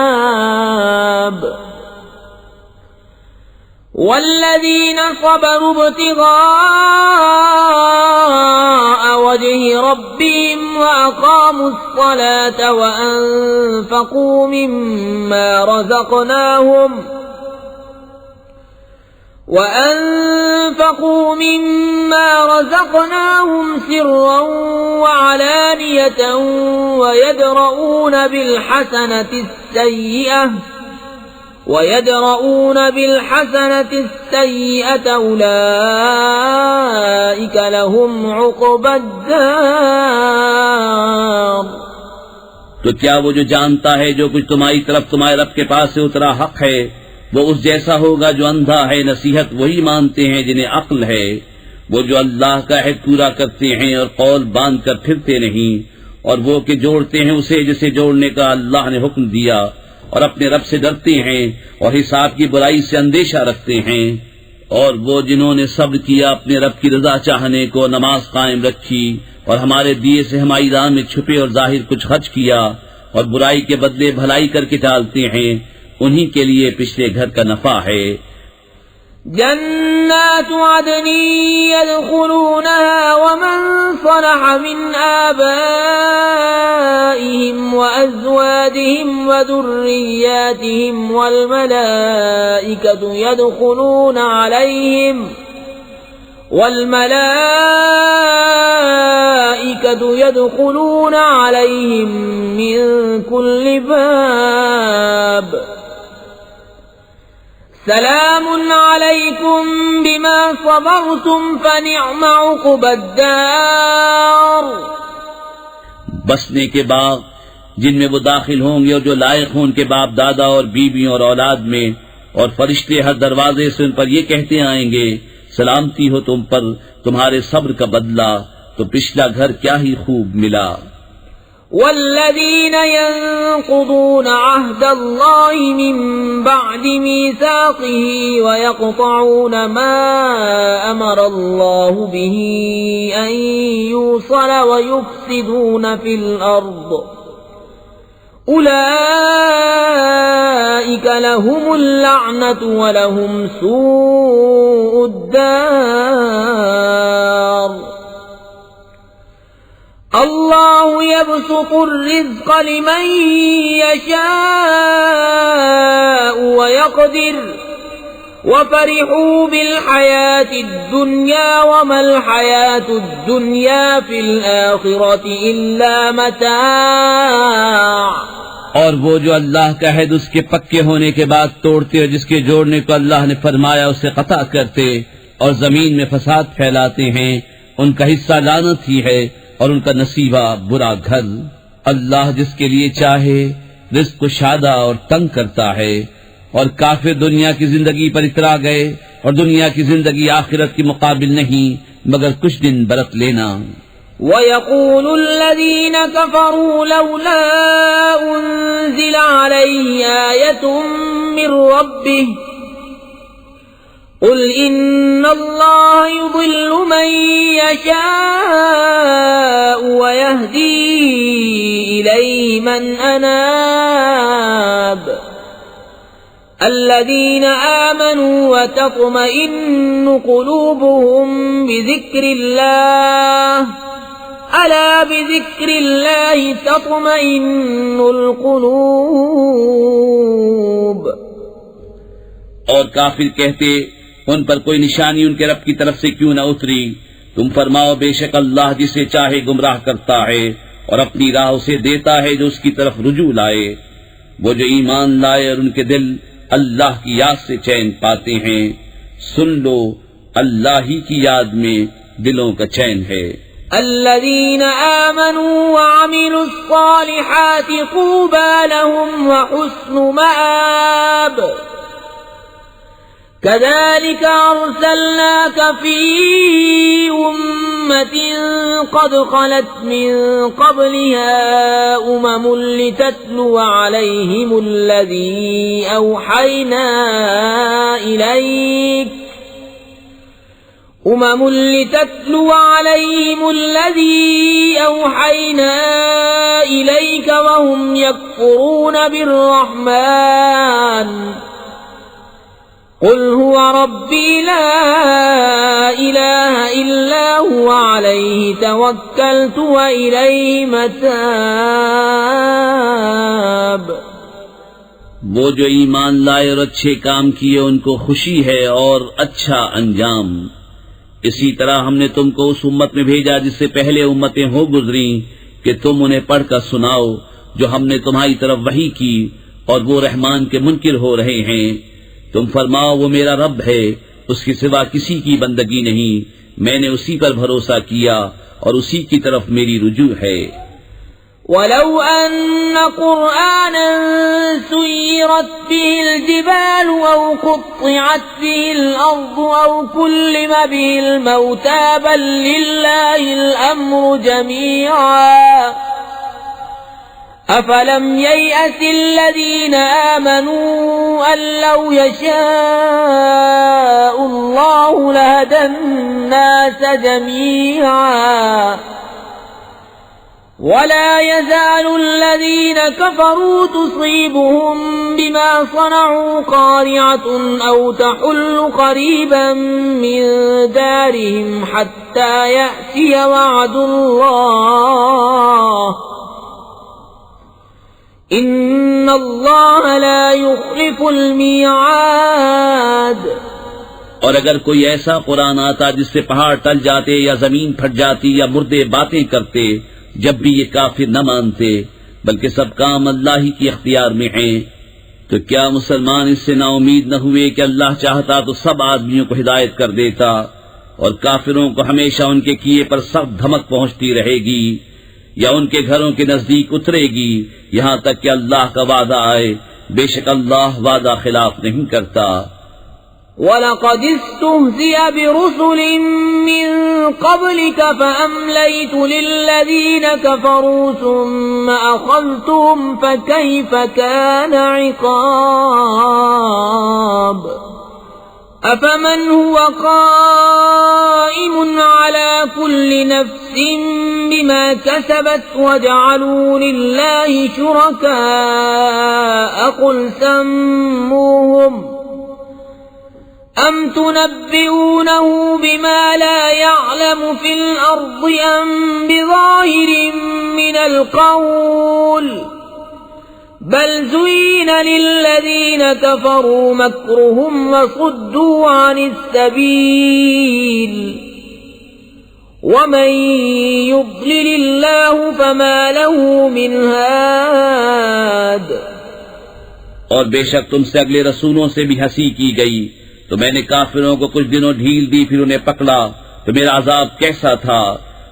الحساب والذين صبروا ابتغاء وجه ربهم وأقاموا الصلاة وأنفقوا مما رزقناهم سرا وعلانية ويدرؤون بالحسنة السيئة أولئك لهم عقبى الدار. تو کیا وہ جو جانتا ہے جو کچھ تمہاری طرف تمہارے رب کے پاس سے اترا حق ہے وہ اس جیسا ہوگا جو اندھا ہے؟ نصیحت وہی مانتے ہیں جنہیں عقل ہے، وہ جو اللہ کا عہد پورا کرتے ہیں اور قول باندھ کر پھرتے نہیں، اور وہ کہ جوڑتے ہیں اسے جسے جوڑنے کا اللہ نے حکم دیا، اور اپنے رب سے ڈرتے ہیں اور حساب کی برائی سے اندیشہ رکھتے ہیں، اور وہ جنہوں نے صبر کیا اپنے رب کی رضا چاہنے کو، نماز قائم رکھی اور ہمارے دیے سے ہماری راہ میں چھپے اور ظاہر کچھ خرچ کیا، اور برائی کے بدلے بھلائی کر کے ٹالتے ہیں، انہی کے لیے پچھلے گھر کا نفع ہے. جنات عدن يدخلونها ومن صلح من آبائهم وأزواجهم وذرياتهم والملائكة يدخلون عليهم من كل باب سلام علیکم بما صبرتم فنعم عقبى الدار. بسنے کے باغ جن میں وہ داخل ہوں گے اور جو لائق ہوں ان کے باپ دادا اور بیویوں اور اولاد میں، اور فرشتے ہر دروازے سے ان پر یہ کہتے آئیں گے سلامتی ہو تم پر، تمہارے صبر کا بدلہ تو پچھلا گھر کیا ہی خوب ملا. والذين ينقضون عهد الله من بعد ميثاقه ويقطعون ما أمر الله به أن يوصل ويفسدون في الأرض أولئك لهم اللعنة ولهم سوء الدار. اللہ یبسط الرزق لمن یشاء ویقدر وفرحوا بالحیاة الدنیا وما الحیاة الدنیا فی الآخرة الا متاع. اور وہ جو اللہ کا عہد اس کے پکے ہونے کے بعد توڑتے اور جس کے جوڑنے کو اللہ نے فرمایا اسے قطع کرتے اور زمین میں فساد پھیلاتے ہیں، ان کا حصہ لعنت ہی ہے اور ان کا نصیبہ برا گھر. اللہ جس کے لیے چاہے رزق کو شادہ اور تنگ کرتا ہے، اور کافر دنیا کی زندگی پر اترا گئے اور دنیا کی زندگی آخرت کے مقابل نہیں مگر کچھ دن برت لینا. وَيَقُولُ الَّذِينَ كَفَرُوا لَوْلَا أُنزِلَ عَلَيْهِ آيَةٌ مِّن رَّبِّهِ قل ان اللہ یضل من یشاء ویہدی الیہ من اناب. الذین آمنوا وتطمئن قلوبهم بذکر اللہ الا بذکر اللہ تطمئن القلوب. اور کافر کہتے ان پر کوئی نشانی ان کے رب کی طرف سے کیوں نہ اتری؟ تم فرماؤ بے شک اللہ جسے چاہے گمراہ کرتا ہے اور اپنی راہ اسے دیتا ہے جو اس کی طرف رجوع لائے. وہ جو ایمان لائے اور ان کے دل اللہ کی یاد سے چین پاتے ہیں، سن لو اللہ ہی کی یاد میں دلوں کا چین ہے. الذين آمنوا وعملوا الصالحات طوبى لهم وحسن مآب. كذلك أرسلناك في أمة قد خلت من قبلها لتتلو عليهم الذي أوحينا إليك وهم يكفرون بالرحمن قل هو ربي لا إله إلا هو عليه توكلت وإليه متاب. وہ جو ایمان لائے اور اچھے کام کیے ان کو خوشی ہے اور اچھا انجام. اسی طرح ہم نے تم کو اس امت میں بھیجا جس سے پہلے امتیں ہو گزری کہ تم انہیں پڑھ کر سناؤ جو ہم نے تمہاری طرف وحی کی، اور وہ رحمان کے منکر ہو رہے ہیں. تم فرماؤ وہ میرا رب ہے، اس کے سوا کسی کی بندگی نہیں، میں نے اسی پر بھروسہ کیا اور اسی کی طرف میری رجوع ہے. وَلَوْ أَنَّ قُرْآنًا سُيِّرَتْ بِهِ الْجِبَالُ أَوْ قُطِّعَتْ بِهِ الْأَرْضُ أَوْ كُلِّمَ بِهِ الْمَوْتَى بَل لِّلَّهِ الْأَمْرُ جَمِيعًا أَفَلَمْ يَيْأَسِ الَّذِينَ آمَنُوا أَن لَّوْ يَشَاءُ اللَّهُ لَهَدَى النَّاسَ جَمِيعًا وَلَا يَزَالُ الَّذِينَ كَفَرُوا تُصِيبُهُم بِمَا صَنَعُوا قَارِعَةٌ أَوْ تَحُلُّ قَرِيبًا مِّن دَارِهِمْ حَتَّى يَأْتِيَ وَعْدُ اللَّهِ إِنَّ اللَّهَ لَا يُخْلِفُ الْمِيعَادَ. اور اگر کوئی ایسا قرآن آتا جس سے پہاڑ ٹل جاتے یا زمین پھٹ جاتی یا مردے باتیں کرتے، جب بھی یہ کافر نہ مانتے، بلکہ سب کام اللہ ہی کی اختیار میں ہیں. تو کیا مسلمان اس سے نا امید نہ ہوئے کہ اللہ چاہتا تو سب آدمیوں کو ہدایت کر دیتا، اور کافروں کو ہمیشہ ان کے کیے پر سخت دھمک پہنچتی رہے گی، یا ان کے گھروں کے نزدیک اترے گی یہاں تک کہ اللہ کا وعدہ آئے، بے شک اللہ وعدہ خلاف نہیں کرتا۔ وَلَقَدِ اسْتُهْزِئَ بِرُسُلٍ مِّن قَبْلِكَ فَأَمْلَيْتُ لِلَّذِينَ كَفَرُوا ثُمَّ أَخَذْتُهُمْ فَكَيْفَ كَانَ عِقَابِ أَفَمَنْ هُوَ قَائِمٌ عَلَى كُلِّ نَفْسٍ بِمَا كَسَبَتْ وَجَعَلُوا لِلَّهِ شُرَكَاءَ قُلْ سَمُّوهُمْ أَمْ تُنَبِّئُونَهُ بِمَا لَا يَعْلَمُ فِي الْأَرْضِ أَمْ بِظَاهِرٍ مِّنَ الْقَوْلِ بَلْ زُيِّنَ لِلَّذِينَ كَفَرُوا مَكْرُهُمْ وَصُدُّوا عَنِ السَّبِيلِ وَمَن يُضْلِلِ اللَّهُ فَمَا لَهُ مِنْ هَادٍ۔ اور بے شک تم سے اگلے رسولوں سے بھی ہنسی کی گئی، تو میں نے کافروں کو کچھ دنوں ڈھیل دی، پھر انہیں پکڑا تو میرا عذاب کیسا تھا۔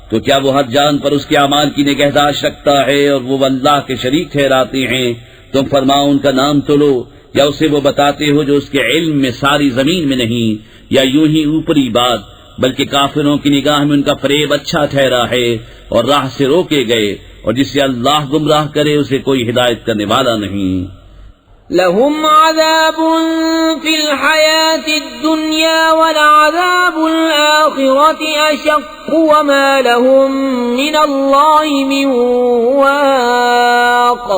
تو کیا وہ ہر جان پر اس کے اعمال کی نگہداشت رکھتا ہے اور وہ اللہ کے شریک ٹھہراتے ہیں؟ تم فرماؤ ان کا نام تو لو، یا اسے وہ بتاتے ہو جو اس کے علم میں ساری زمین میں نہیں، یا یوں ہی اوپری بات، بلکہ کافروں کی نگاہ میں ان کا فریب اچھا ٹھہرا ہے اور راہ سے روکے گئے، اور جسے اللہ گمراہ کرے اسے کوئی ہدایت کرنے والا نہیں۔ لهم عذاب في الحياة الدنيا ولعذاب الآخرة أشق وما لهم من الله من واق۔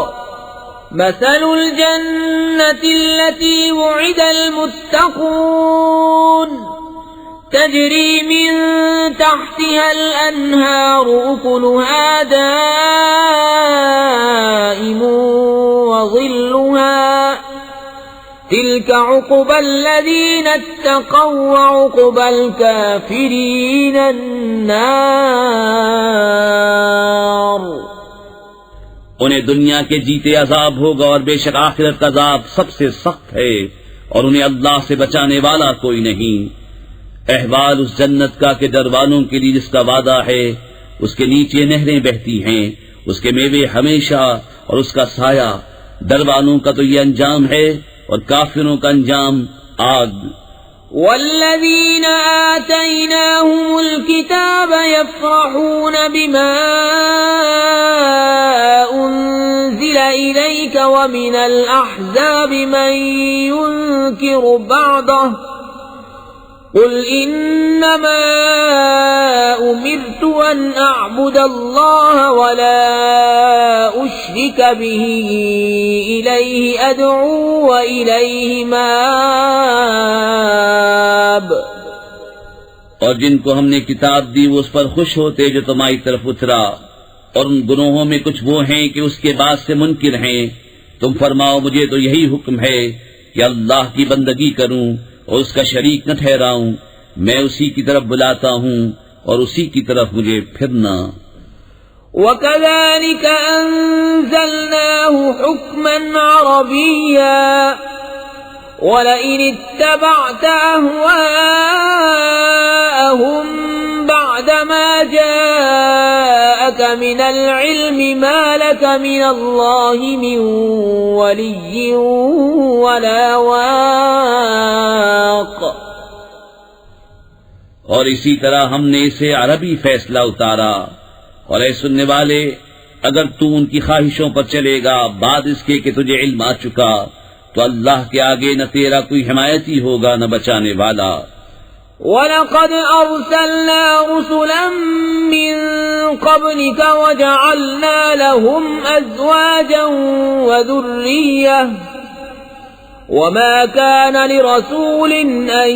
مثل الجنة التي وعد المتقون تجري من تحتها الأنهار أكلها دائم وظلها تلك عقبى الذين اتقوا وعقبى الكافرين النار۔ انہیں دنیا کے جیتے عذاب ہوگا، اور بے شک آخرت کا عذاب سب سے سخت ہے، اور انہیں اللہ سے بچانے والا کوئی نہیں۔ احوال اس جنت کا کہ دربانوں کے لیے جس کا وعدہ ہے اس کے نیچے نہریں بہتی ہیں، اس کے میوے ہمیشہ اور اس کا سایہ۔ دربانوں کا تو یہ انجام ہے، اور کافروں کا انجام آگ۔ والذین آتیناہم الکتاب یفرحون بما انزل الیک ومن الاحزاب من ينکر بعضہ قل انما امرت ان اعبد اللہ ولا اشرک به الیہ ادعو والیہ مآب۔ اور جن کو ہم نے کتاب دی وہ اس پر خوش ہوتے جو تمہاری طرف اترا، اور ان گناہوں میں کچھ وہ ہیں کہ اس کے بعد سے منکر ہیں۔ تم فرماؤ مجھے تو یہی حکم ہے کہ اللہ کی بندگی کروں اور اس کا شریک نہ ٹھہراؤں، میں اسی کی طرف بلاتا ہوں اور اسی کی طرف مجھے پھرنا۔ وَكَذَلِكَ أَنزَلْنَاهُ حُكْمًا عَرَبِيًّا وَلَئِنِ اتَّبَعْتَ أَهْوَاءَهُمْ بَعْدَمَا جَاءَكَ مِنَ الْعِلْمِ مَا لَكَ مِنَ اللَّهِ مِنْ وَلِيٍّ وَلَا وَاقٍ۔ اور اسی طرح ہم نے اسے عربی فیصلہ اتارا، اور اے سننے والے اگر تو ان کی خواہشوں پر چلے گا بعد اس کے کہ تجھے علم آ چکا، تو اللہ کے آگے نہ تیرا کوئی حمایتی ہوگا نہ بچانے والا۔ وَلَقَدْ أَرْسَلْنَا رُسُلًا مِّن قَبْلِكَ وَجَعَلْنَا لَهُمْ أَزْوَاجًا وَذُرِّيَّةً وَمَا كَانَ لِرَسُولٍ أَن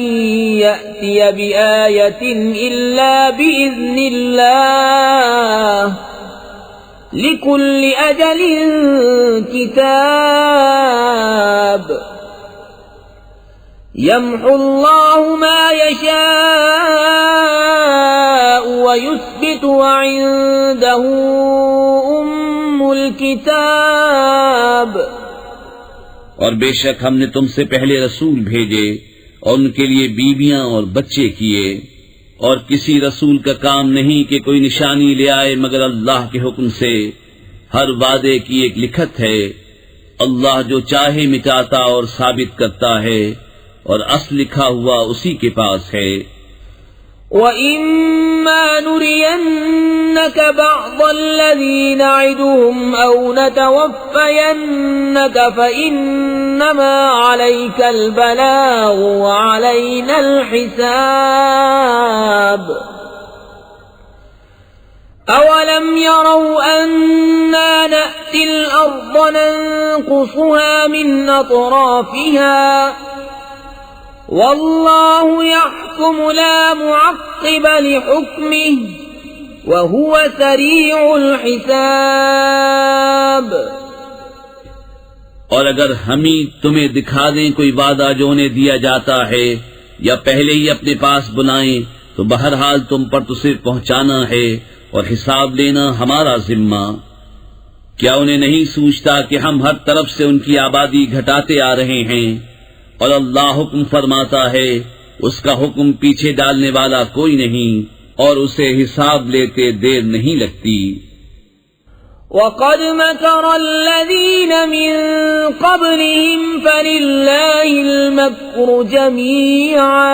يَأْتِيَ بِآيَةٍ إِلَّا بِإِذْنِ اللَّهِ لِكُلِّ أَجَلٍ كِتَابٌ يَمْحُو اللَّهُ مَا يَشَاءُ وَيُثْبِتُ وَعِندَهُ أُمُّ الْكِتَابِ اور بے شک ہم نے تم سے پہلے رسول بھیجے اور ان کے لیے بیویاں اور بچے کیے، اور کسی رسول کا کام نہیں کہ کوئی نشانی لے آئے مگر اللہ کے حکم سے۔ ہر وعدے کی ایک لکھت ہے، اللہ جو چاہے مٹاتا اور ثابت کرتا ہے، اور اصل لکھا ہوا اسی کے پاس ہے۔ وَإِمَّا نُرِيَنَّكَ بَعْضَ الَّذِي نَعِدُهُمْ أَوْ نَتَوَفَّيَنَّكَ فَإِنَّمَا عَلَيْكَ الْبَلَاغُ وَعَلَيْنَا الْحِسَابُ أَوَلَمْ يَرَوْا أَنَّا نَأْتِي الْأَرْضَ نَنقُصُهَا مِنْ أَطْرَافِهَا وَاللَّهُ يَحْكُمُ لَا مُعَقِّبَ لِحُكْمِهِ وَهُوَ سَرِيعُ الْحِسَابِ۔ اور اگر ہم ہی تمہیں دکھا دیں کوئی وعدہ جو انہیں دیا جاتا ہے یا پہلے ہی اپنے پاس بلائیں تو بہرحال تم پر تو صرف پہنچانا ہے اور حساب لینا ہمارا ذمہ۔ کیا انہیں نہیں سوچتا کہ ہم ہر طرف سے ان کی آبادی گھٹاتے آ رہے ہیں، اور اللہ حکم فرماتا ہے، اس کا حکم پیچھے ڈالنے والا کوئی نہیں، اور اسے حساب لیتے دیر نہیں لگتی۔ وَقَدْ مَكَرَ الَّذِينَ مِن قَبْلِهِمْ فَلِلَّهِ الْمَكْرُ جَمِيعًا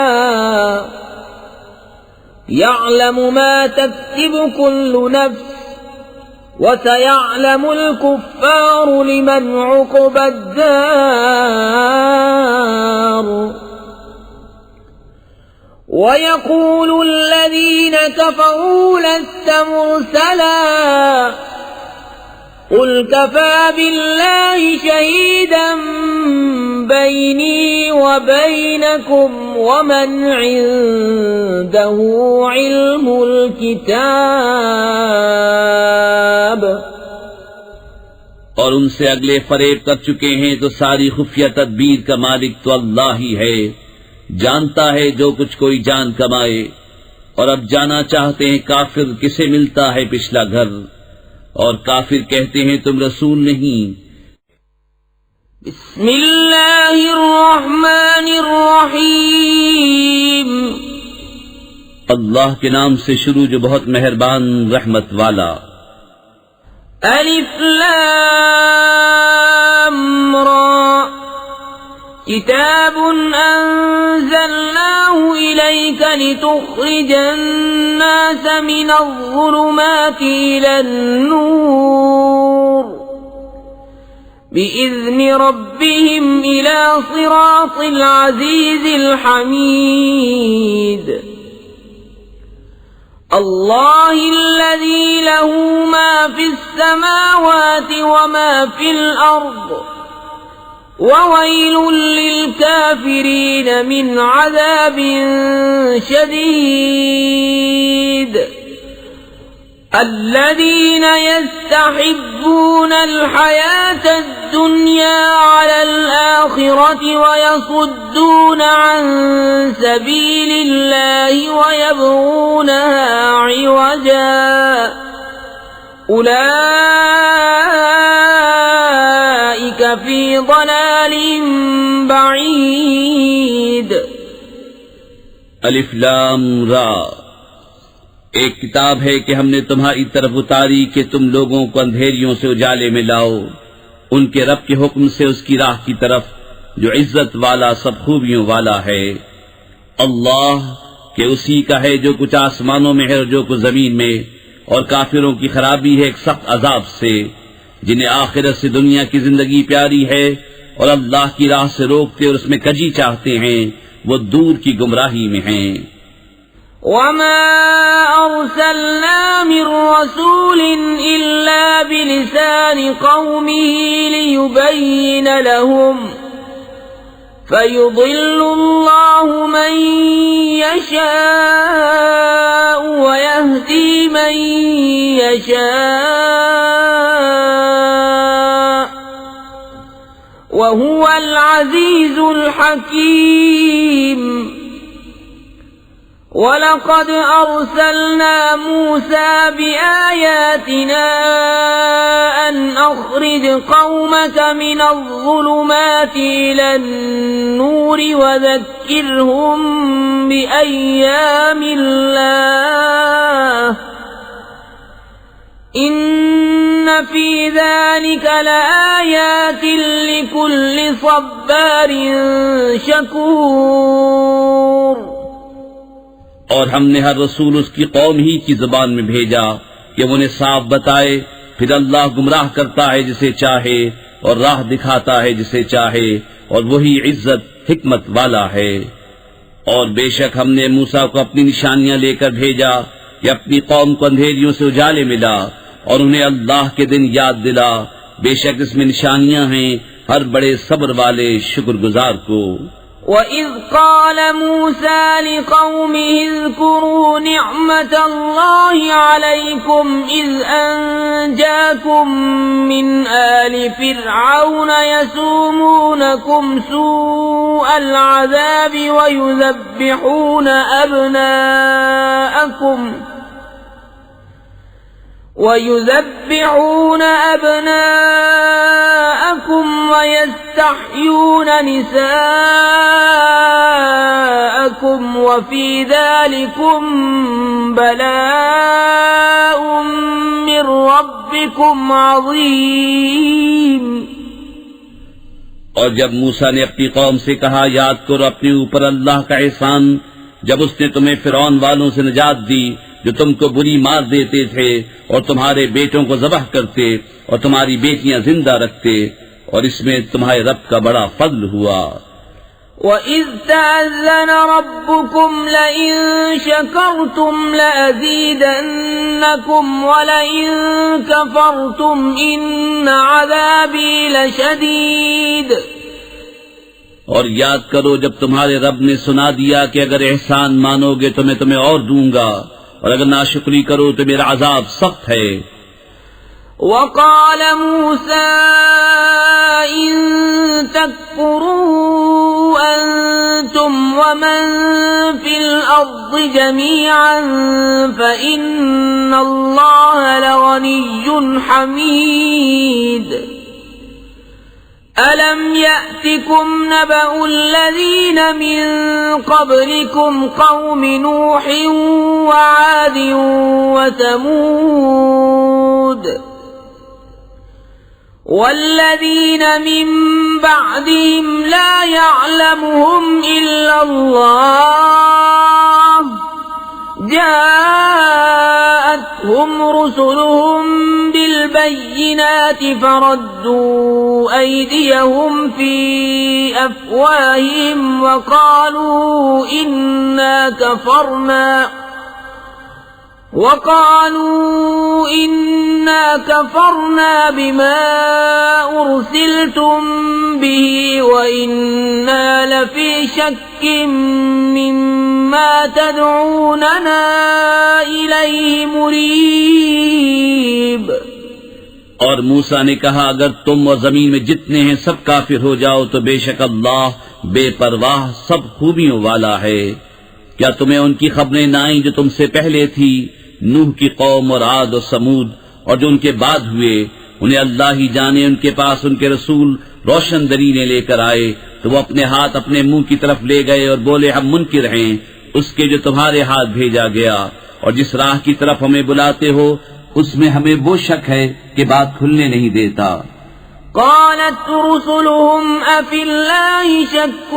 يَعْلَمُ مَا تَكْسِبُ كُلُّ نَفْسٍ وَسَيَعْلَمُ الْكُفَّارُ لِمَنْ عُقْبَى الدَّارِ وَيَقُولُ الَّذِينَ كَفَرُوا لَسْتَ مُرْسَلًا قُلْ كَفَى بِاللَّهِ شَهِيدًا بَيْنِي وَبَيْنَكُمْ وَمَنْ عِندَهُ عِلْمُ الْكِتَابِ۔ اور ان سے اگلے فریب کر چکے ہیں تو ساری خفیہ تدبیر کا مالک تو اللہ ہی ہے، جانتا ہے جو کچھ کوئی جان کمائے۔ اور اب جانا چاہتے ہیں کافر کسے ملتا ہے پچھلا گھر، اور کافر کہتے ہیں تم رسول نہیں۔ بسم اللہ الرحمن الرحیم، اللہ کے نام سے شروع جو بہت مہربان رحمت والا۔ الف لام را، کتاب انزلناه الیک لتخرج الناس من الظلمات الى النور بإذن ربهم إلى صراط العزيز الحميد الله الذي له ما في السماوات وما في الأرض وويل للكافرين من عذاب شديد الذين يستحبون الحياة الدنيا على الآخرة ويصدون عن سبيل الله ويبغونها عوجا أولئك في ضلال بعيد۔ الف لام را، ایک کتاب ہے کہ ہم نے تمہاری طرف اتاری کہ تم لوگوں کو اندھیریوں سے اجالے میں لاؤ ان کے رب کے حکم سے اس کی راہ کی طرف جو عزت والا سب خوبیوں والا ہے۔ اللہ کہ اسی کا ہے جو کچھ آسمانوں میں ہے اور جو کچھ زمین میں، اور کافروں کی خرابی ہے ایک سخت عذاب سے، جنہیں آخرت سے دنیا کی زندگی پیاری ہے اور اللہ کی راہ سے روکتے اور اس میں کجی چاہتے ہیں، وہ دور کی گمراہی میں ہیں۔ وما أرسلنا من رسول إلا بلسان قومه ليبين لهم فيضل الله من يشاء ويهدي من يشاء وهو العزيز الحكيم۔ وَلَقَدْ أَرْسَلْنَا مُوسَى بِآيَاتِنَا أَنْ أَخْرِجْ قَوْمَكَ مِنَ الظُّلُمَاتِ إِلَى النُّورِ وَذَكِّرْهُم بِأَيَّامِ اللَّهِ إِنَّ فِي ذَلِكَ لَآيَاتٍ لِكُلِّ صَبَّارٍ شَكُورٍ۔ اور ہم نے ہر رسول اس کی قوم ہی کی زبان میں بھیجا کہ وہ انہیں صاف بتائے، پھر اللہ گمراہ کرتا ہے جسے چاہے اور راہ دکھاتا ہے جسے چاہے، اور وہی عزت حکمت والا ہے۔ اور بے شک ہم نے موسیٰ کو اپنی نشانیاں لے کر بھیجا کہ اپنی قوم کو اندھیریوں سے اجالے ملا اور انہیں اللہ کے دن یاد دلا، بے شک اس میں نشانیاں ہیں ہر بڑے صبر والے شکر گزار کو۔ وَإِذْ قَالَ مُوسَى لِقَوْمِهِ اذْكُرُوا نِعْمَةَ اللَّهِ عَلَيْكُمْ إِذْ أَنْجَاكُمْ مِنْ آلِ فِرْعَوْنَ يَسُومُونَكُمْ سُوءَ الْعَذَابِ وَيُذَبِّحُونَ أَبْنَاءَكُمْ وَيَسْتَحْيُونَ نِسَاءَكُمْ وَفِي ذَلِكُمْ بَلَاءٌ مِّن رَّبِّكُمْ عَظِيمٌ۔ اور جب موسیٰ نے اپنی قوم سے کہا، یاد کرو اپنے اوپر اللہ کا احسان جب اس نے تمہیں فرعون والوں سے نجات دی جو تم کو بری مار دیتے تھے اور تمہارے بیٹوں کو ذبح کرتے اور تمہاری بیٹیاں زندہ رکھتے، اور اس میں تمہارے رب کا بڑا فضل ہوا۔ وَإِذْ تَأَذَّنَ رَبُّكُمْ لَئِن شَكَرْتُمْ لَأَزِيدَنَّكُمْ وَلَئِن كَفَرْتُمْ إِنَّ عَذَابِي لَشَدِيدٌ۔ اور یاد کرو جب تمہارے رب نے سنا دیا کہ اگر احسان مانو گے تو میں تمہیں اور دوں گا، اور اگر ناشکری کرو تو میرا عذاب سخت ہے۔ وَقَالَ مُوسَىٰ إِن تَكْفُرُوا أَنتُمْ وَمَن فِي الْأَرْضِ جَمِيعًا فَإِنَّ اللَّهَ لَغَنِيٌّ حَمِيدٌ۔ أَلَمْ يَأْتِكُمْ نَبَأُ الَّذِينَ مِن قَبْلِكُمْ قَوْمِ نُوحٍ وَعَادٍ وَثَمُودَ وَالَّذِينَ مِن بَعْدِهِمْ لَا يَعْلَمُهُمْ إِلَّا اللَّهُ جاءتهم رسلهم بالبينات فردوا أيديهم في أفواههم وقالوا إنا كفرنا بما أرسلتم به وإنا لفي شك مما تدعوننا إليه مريب۔ اور موسیٰ نے کہا اگر تم اور زمین میں جتنے ہیں سب کافر ہو جاؤ تو بے شک اللہ بے پرواہ سب خوبیوں والا ہے۔ کیا تمہیں ان کی خبریں نہ آئیں جو تم سے پہلے تھی، نوح کی قوم اور عاد اور سمود، اور جو ان کے بعد ہوئے؟ انہیں اللہ ہی جانے، ان کے پاس ان کے رسول روشن دلیلیں لے کر آئے تو وہ اپنے ہاتھ اپنے منہ کی طرف لے گئے اور بولے ہم منکر ہیں اس کے جو تمہارے ہاتھ بھیجا گیا، اور جس راہ کی طرف ہمیں بلاتے ہو اس میں ہمیں وہ شک ہے کہ بات کھلنے نہیں دیتا۔ قالت رسلهم أفي الله شك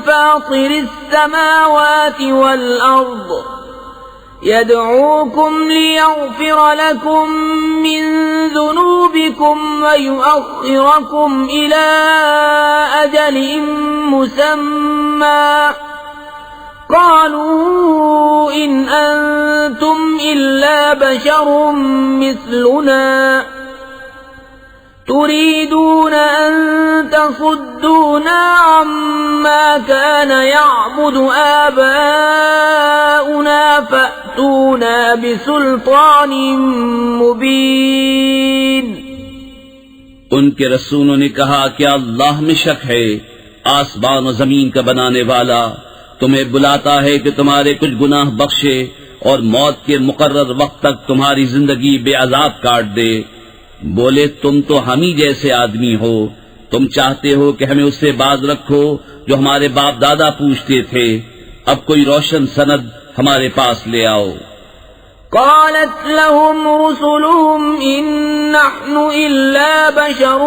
فاطر السماوات والأرض يدعوكم ليغفر لكم من ذنوبكم ويؤخركم إلى أجل مسمى قالوا إن أنتم إلا بشر مثلنا تريدون أن تصدونا عما كان يعبد آباؤنا فأتونا بسلطان مبين۔ ان کے رسولوں نے کہا کیا اللہ میں شک ہے؟ آسمان و زمین کا بنانے والا تمہیں بلاتا ہے کہ تمہارے کچھ گناہ بخشے اور موت کے مقرر وقت تک تمہاری زندگی بے عذاب کاٹ دے۔ بولے تم تو ہم ہی جیسے آدمی ہو، تم چاہتے ہو کہ ہمیں اس سے باز رکھو جو ہمارے باپ دادا پوچھتے تھے، اب کوئی روشن سند ہمارے پاس لے آؤ۔ قالت لهم رسلهم إن نحن إلا بشر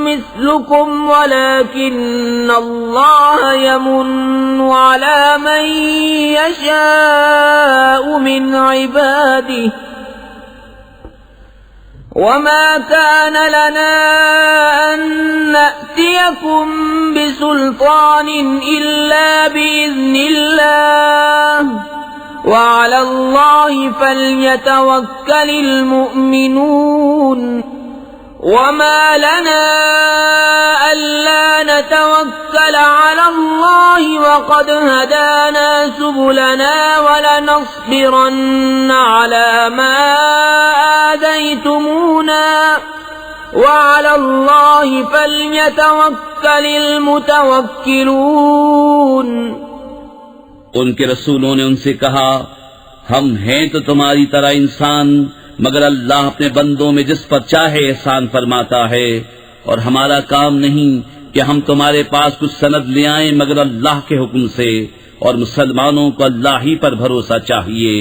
مثلكم ولكن الله يمن على من يشاء من عباده وما كان لنا أن نأتيكم بسلطان إلا بإذن الله وعلى الله فليتوكل المؤمنون وما لنا ألا نتوكل على الله وقد هدانا سبلنا ولنصبرن على ما آذيتمونا وعلى الله فليتوكل المتوكلون۔ ان کے رسولوں نے ان سے کہا ہم ہیں تو تمہاری طرح انسان، مگر اللہ اپنے بندوں میں جس پر چاہے احسان فرماتا ہے، اور ہمارا کام نہیں کہ ہم تمہارے پاس کچھ سند لے آئیں مگر اللہ کے حکم سے، اور مسلمانوں کو اللہ ہی پر بھروسہ چاہیے۔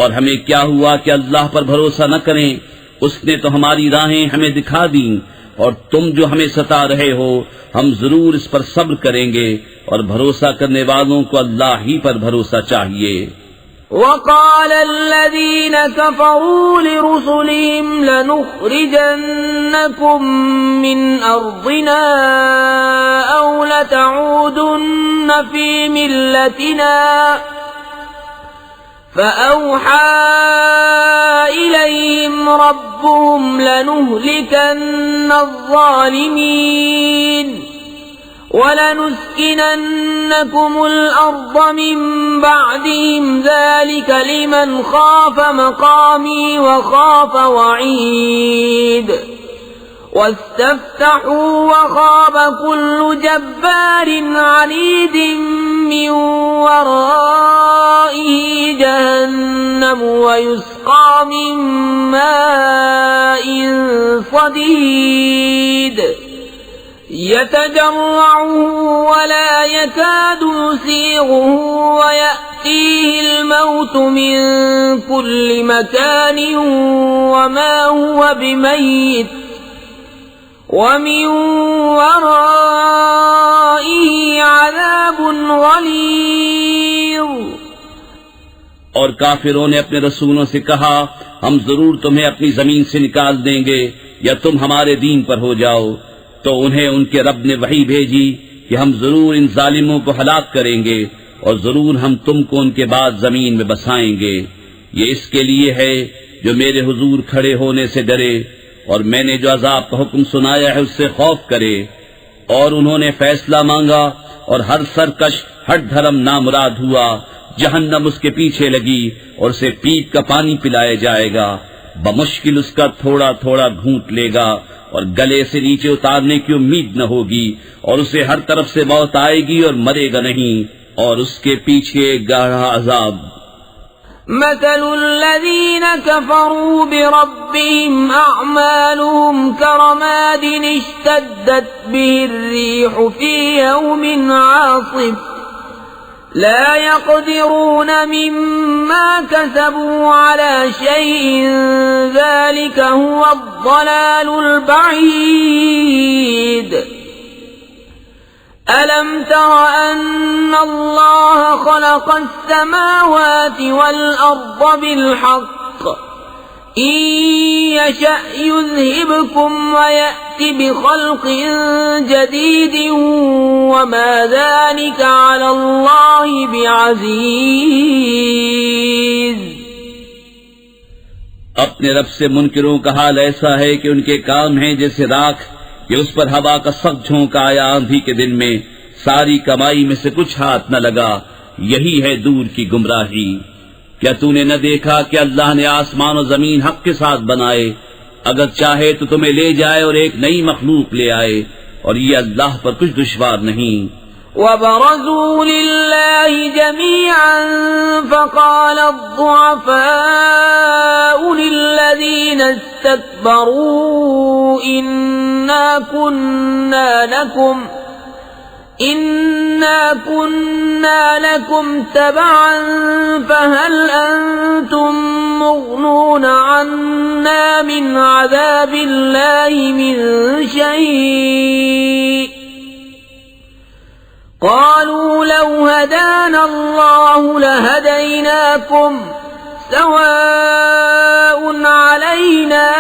اور ہمیں کیا ہوا کہ اللہ پر بھروسہ نہ کریں، اس نے تو ہماری راہیں ہمیں دکھا دیں، اور تم جو ہمیں ستا رہے ہو ہم ضرور اس پر صبر کریں گے، اور بھروسہ کرنے والوں کو اللہ ہی پر بھروسہ چاہیے۔ وقال الذين كفروا لرسلهم لنخرجنكم من أرضنا أو لتعودن في ملتنا فأوحى إليهم ربهم لنهلكن الظالمين وَلَنُسْكِنَنَّكُمُ الْأَرْضَ مِنْ بَعْدِهِمْ ذَلِكَ لِمَنْ خَافَ مَقَامِي وَخَافَ وَعِيدِ وَاسْتَفْتَحُوا وَخَابَ كُلُّ جَبَّارٍ عَنِيدٍ مِّنْ وَرَائِهِ جَهَنَّمُ وَيُسْقَى مِنْ مَاءٍ صَدِيدٍ يتجرعه ولا يكاد يسيغه ويأتيه الموت من كل مكان وما هو بميت ومن ورائه عذاب غليظ۔ اور کافروں نے اپنے رسولوں سے کہا ہم ضرور تمہیں اپنی زمین سے نکال دیں گے یا تم ہمارے دین پر ہو جاؤ، تو انہیں ان کے رب نے وحی بھیجی کہ ہم ضرور ان ظالموں کو ہلاک کریں گے اور ضرور ہم تم کو ان کے بعد زمین میں بسائیں گے۔ یہ اس کے لیے ہے جو میرے حضور کھڑے ہونے سے ڈرے اور میں نے جو عذاب کا حکم سنایا ہے اس سے خوف کرے۔ اور انہوں نے فیصلہ مانگا اور ہر سرکش ہٹ دھرم نامراد ہوا، جہنم اس کے پیچھے لگی اور اسے پیپ کا پانی پلایا جائے گا، بمشکل اس کا تھوڑا تھوڑا گھونٹ لے گا اور گلے سے نیچے اتارنے کی امید نہ ہوگی، اور اسے ہر طرف سے موت آئے گی اور مرے گا نہیں، اور اس کے پیچھے گہرا عذاب۔ مثل الذين كفروا بربهم أعمالهم كرماد اشتدت به الريح في يوم عاصف لا يقدرون مما كسبوا على شيء ذلك هو الضلال البعيد۔ ألم تر أن الله خلق السماوات والأرض بالحق إن يشأ يذهبكم ويأت بخلق جديد وما ذلك على الله بعزيز۔ اپنے رب سے منکروں کا حال ایسا ہے کہ ان کے کام ہیں جیسے راکھ کہ اس پر ہوا کا سخت جھونکا آیا آندھی کے دن میں، ساری کمائی میں سے کچھ ہاتھ نہ لگا، یہی ہے دور کی گمراہی۔ کیا تو نے نہ دیکھا کہ اللہ نے آسمان و زمین حق کے ساتھ بنائے، اگر چاہے تو تمہیں لے جائے اور ایک نئی مخلوق لے آئے، اور یہ اللہ پر کچھ دشوار نہیں۔ وبرزوا لله جميعا فقال الضعفاء للذين استكبروا إنا كنا لكم تبعا فهل أنتم مغنون عنا من عذاب الله من شيء قالوا لو هدانا الله لهديناكم سواء علينا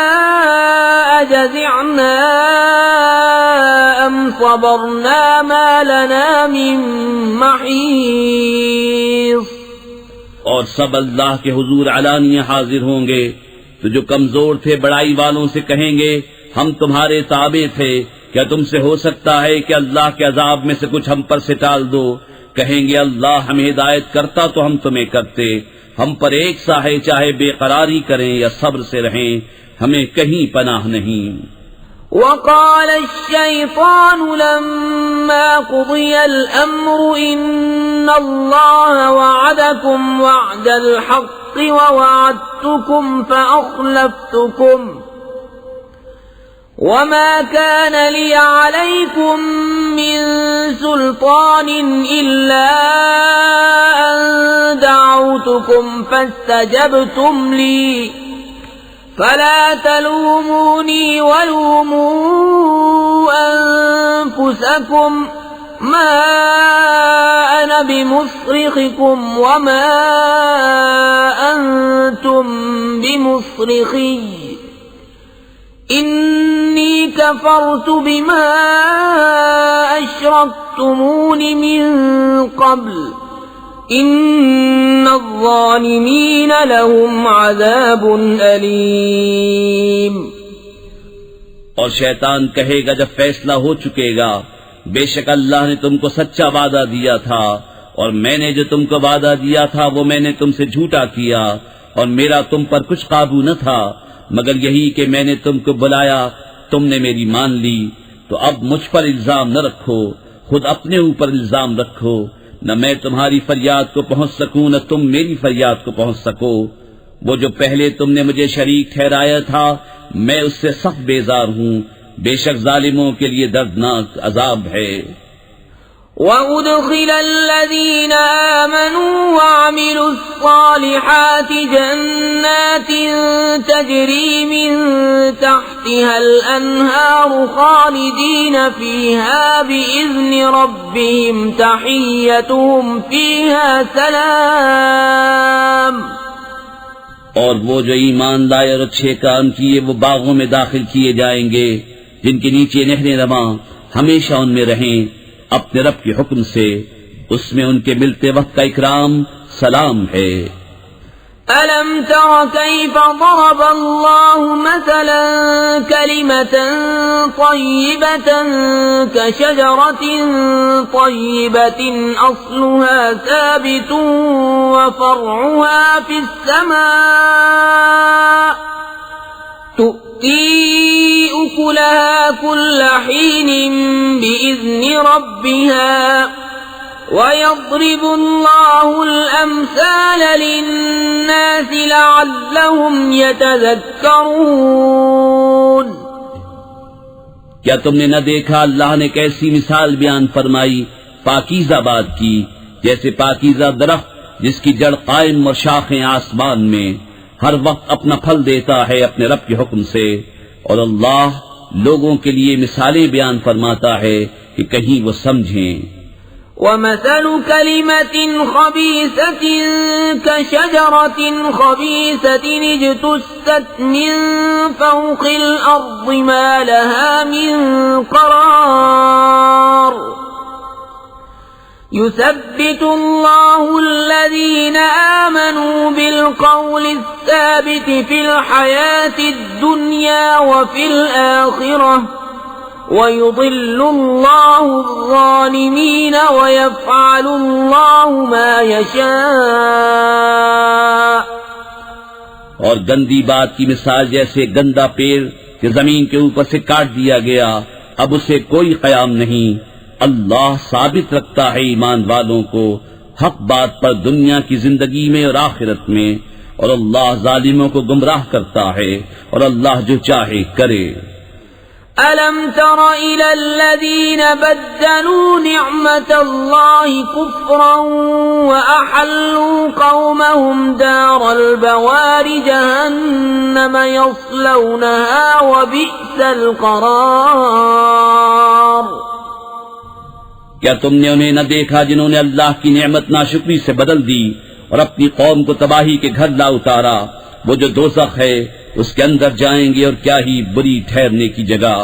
أجزعنا أم صبرنا ما لنا من محيص. اور سب اللہ کے حضور علانیہ حاضر ہوں گے تو جو کمزور تھے بڑائی والوں سے کہیں گے ہم تمہارے تابع تھے، کیا تم سے ہو سکتا ہے کہ اللہ کے عذاب میں سے کچھ ہم پر سے ٹال دو؟ کہیں گے اللہ ہمیں ہدایت کرتا تو ہم تمہیں کرتے، ہم پر ایک سا ہے چاہے بے قراری کریں یا صبر سے رہیں، ہمیں کہیں پناہ نہیں. وقال الشيطان لما قضي الأمر إن الله وعدكم وعد الحق ووعدتكم فأخلفتكم وما كان لي عليكم من سلطان إلا أن دعوتكم فاستجبتم لي فلا تلوموني ولوموا أنفسكم ما أنا بمصرخكم وما أنتم بمصرخي إني كفرت بما أشركتمون من قبل إن الظالمين لهم عذاب أليم. اور شیطان کہے گا جب فیصلہ ہو چکے گا بے شک اللہ نے تم کو سچا وعدہ دیا تھا اور میں نے جو تم کو وعدہ دیا تھا وہ میں نے تم سے جھوٹا کیا اور میرا تم پر کچھ قابو نہ تھا مگر یہی کہ میں نے تم کو بلایا تم نے میری مان لی. تو اب مجھ پر الزام نہ رکھو، خود اپنے اوپر الزام رکھو. نہ میں تمہاری فریاد کو پہنچ سکوں نہ تم میری فریاد کو پہنچ سکو. وہ جو پہلے تم نے مجھے شریک ٹھہرایا تھا میں اس سے سخت بیزار ہوں. بے شک ظالموں کے لیے دردناک عذاب ہے. وَأُدْخِلَ الَّذِينَ آمَنُوا وَعَمِلُوا الصَّالِحَاتِ جَنَّاتٍ تَجْرِي مِن تَحْتِهَا الْأَنْهَارُ خَالِدِينَ فِيهَا بِإِذْنِ رَبِّهِمْ تَحِيَّتُهُمْ فِيهَا سَلَامٌ. اور وہ جو ایمان لائے اور اچھے کام کیے وہ باغوں میں داخل کیے جائیں گے جن کے نیچے نہریں رواں، ہمیشہ ان میں رہیں اپنے رب کے حکم سے. اس میں ان کے ملتے وقت کا اکرام سلام ہے. أَلَمْ تَرَ كَيْفَ ضَرَبَ اللَّهُ مَثَلًا كَلِمَةً طَيِّبَةً كَشَجَرَةٍ طَيِّبَةٍ أَصْلُهَا ثَابِتٌ وَفَرْعُهَا فِي السَّمَاءِ تُؤْتِي أُكُلَهَا كُلَّ حِينٍ بِإِذْنِ رَبِّهَا وَيَضْرِبُ اللَّهُ الْأَمْثَالَ لِلنَّاسِ لَعَلَّهُمْ يَتَذَكَّرُونَ. کیا تم نے نہ دیکھا اللہ نے کیسی مثال بیان فرمائی پاکیزہ بات کی، جیسے پاکیزہ درخت جس کی جڑ قائم اور شاخیں آسمان میں، ہر وقت اپنا پھل دیتا ہے اپنے رب کے حکم سے. اور اللہ لوگوں کے لیے مثالیں بیان فرماتا ہے کہ کہیں وہ سمجھیں. وَمَثَلُ كَلِمَةٍ خَبِيثَةٍ كَشَجَرَةٍ خَبِيثَةٍ اجْتُثَّتْ مِنْ فَوْقِ الْأَرْضِ مَا لَهَا مِنْ قَرَارٍ. يُثَبِّتُ اللَّهُ الَّذِينَ آمَنُوا بِالْقَوْلِ الثَّابِتِ فِي الْحَيَاةِ الدُّنْيَا وَفِي الْآخِرَةِ وَيُضِلُّ اللَّهُ الظَّالِمِينَ وَيَفْعَلُ اللَّهُ مَا يَشَاءُ. اور گندی بات کی مثال جیسے گندا پیڑ کہ زمین کے اوپر سے کاٹ دیا گیا اب اسے کوئی قیام نہیں. اللہ ثابت رکھتا ہے ایمان والوں کو حق بات پر دنیا کی زندگی میں اور آخرت میں، اور اللہ ظالموں کو گمراہ کرتا ہے، اور اللہ جو چاہے کرے۔ أَلَمْ تَرَ إِلَى الَّذِينَ بَدَّلُوا نِعْمَةَ اللَّهِ كُفْرًا وَأَحَلُّوا قَوْمَهُمْ دَارَ الْبَوَارِ جَهَنَّمَ يَصْلَوْنَهَا وَبِئْسَ الْقَرَارُ۔ کیا تم نے انہیں نہ دیکھا جنہوں نے اللہ کی نعمت ناشکری سے بدل دی اور اپنی قوم کو تباہی کے گھر لا اتارا؟ وہ جو دوزخ ہے اس کے اندر جائیں گے، اور کیا ہی بری ٹھہرنے کی جگہ۔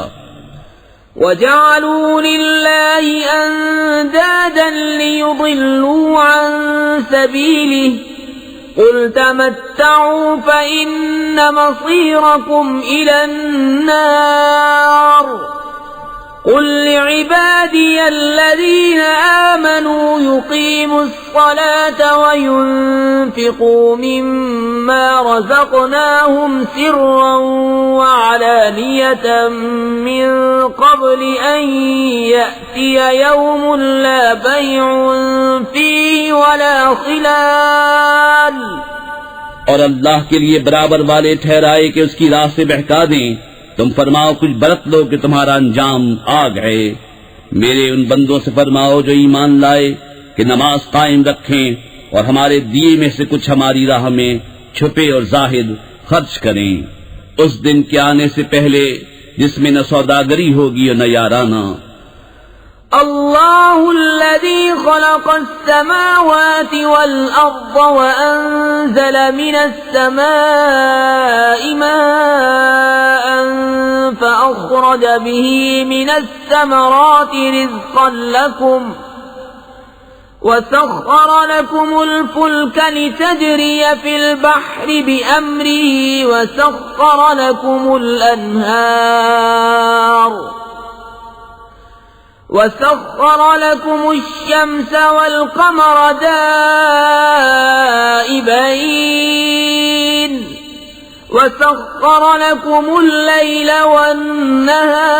وَجَعَلُوا لِلَّهِ أَندَادًا لِيُضِلُّوا عَن سَبِيلِهِ قُلْ تَمَتَّعُوا فَإِنَّ مَصِيرَكُمْ إِلَى النَّارِ قُلْ لِعِبَادِيَ الَّذِينَ آمَنُوا يُقِيمُوا الصَّلَاةَ وَيُنْفِقُوا مِمَّا رَزَقْنَاهُمْ سِرًّا وَعَلَانِيَةً مِّن قَبْلِ أَن يَأْتِيَ يَوْمٌ لَّا بَيْعٌ فِيهِ وَلَا خِلَالٌ۔ اور اللہ کے لیے برابر والے ٹھہرائے کہ اس کی راہ سے بہکا دیں۔ تم فرماؤ کچھ برت لو کہ تمہارا انجام آگ ہے۔ میرے ان بندوں سے فرماؤ جو ایمان لائے کہ نماز قائم رکھیں اور ہمارے دیے میں سے کچھ ہماری راہ میں چھپے اور ظاہر خرچ کریں، اس دن کے آنے سے پہلے جس میں نہ سوداگری ہوگی اور نہ یارانہ۔ الله الذي خلق السماوات والأرض وأنزل من السماء ماء فأخرج به من الثمرات رزقا لكم وسخر لكم الفلك لتجري في البحر بأمره وسخر لكم الأنهار وسخر لكم الشمس والقمر دائبين وسخر لكم الليل والنهار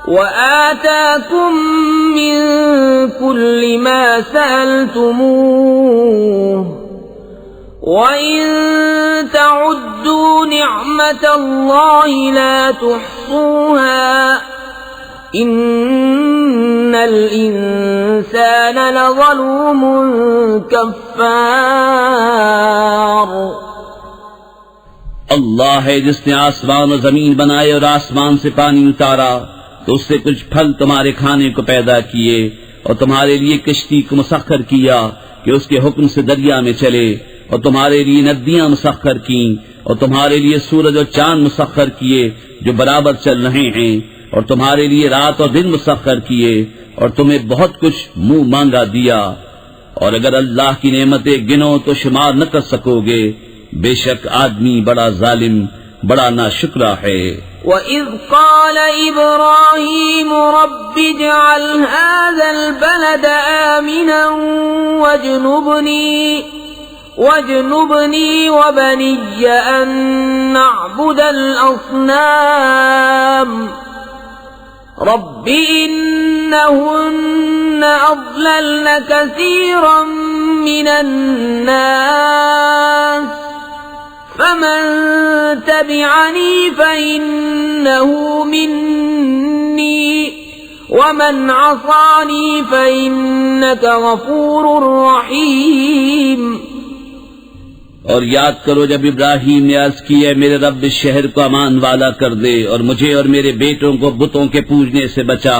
وآتاكم من كل ما سألتموه وَإِن تَعُدُّوا نِعْمَةَ اللَّهِ لَا تُحْصُوهَا إِنَّ الْإِنسَانَ لَظَلُومٌ كَفَّارٌ۔ اللہ ہے جس نے آسمان و زمین بنائے اور آسمان سے پانی اتارا تو اس سے کچھ پھل تمہارے کھانے کو پیدا کیے، اور تمہارے لیے کشتی کو مسخر کیا کہ اس کے حکم سے دریا میں چلے، اور تمہارے لیے ندیاں مسخر کیں، اور تمہارے لیے سورج اور چاند مسخر کیے جو برابر چل رہے ہیں، اور تمہارے لیے رات اور دن مسخر کیے، اور تمہیں بہت کچھ منہ مانگا دیا، اور اگر اللہ کی نعمتیں گنو تو شمار نہ کر سکو گے، بے شک آدمی بڑا ظالم، بڑا ناشکرا ہے۔ وَإِذْ قَالَ إِبْرَاهِيمُ رَبِّ اجْعَلْ هَذَا الْبَلَدَ آمِنًا وَاجْنُبْنِي وَبَنِيَّ أَن نَّعْبُدَ الْأَصْنَامَ رَبِّ إِنَّهُنَّ أَضْلَلْنَ كَثِيرًا مِّنَ النَّاسِ فَمَن تَبِعَنِي فَإِنَّهُ مِنِّي وَمَنْ عَصَانِي فَإِنَّكَ غَفُورٌ رَّحِيمٌ۔ اور یاد کرو جب ابراہیم نے عرض کی ہے میرے رب اس شہر کو امان والا کر دے اور مجھے اور میرے بیٹوں کو بتوں کے پوجنے سے بچا۔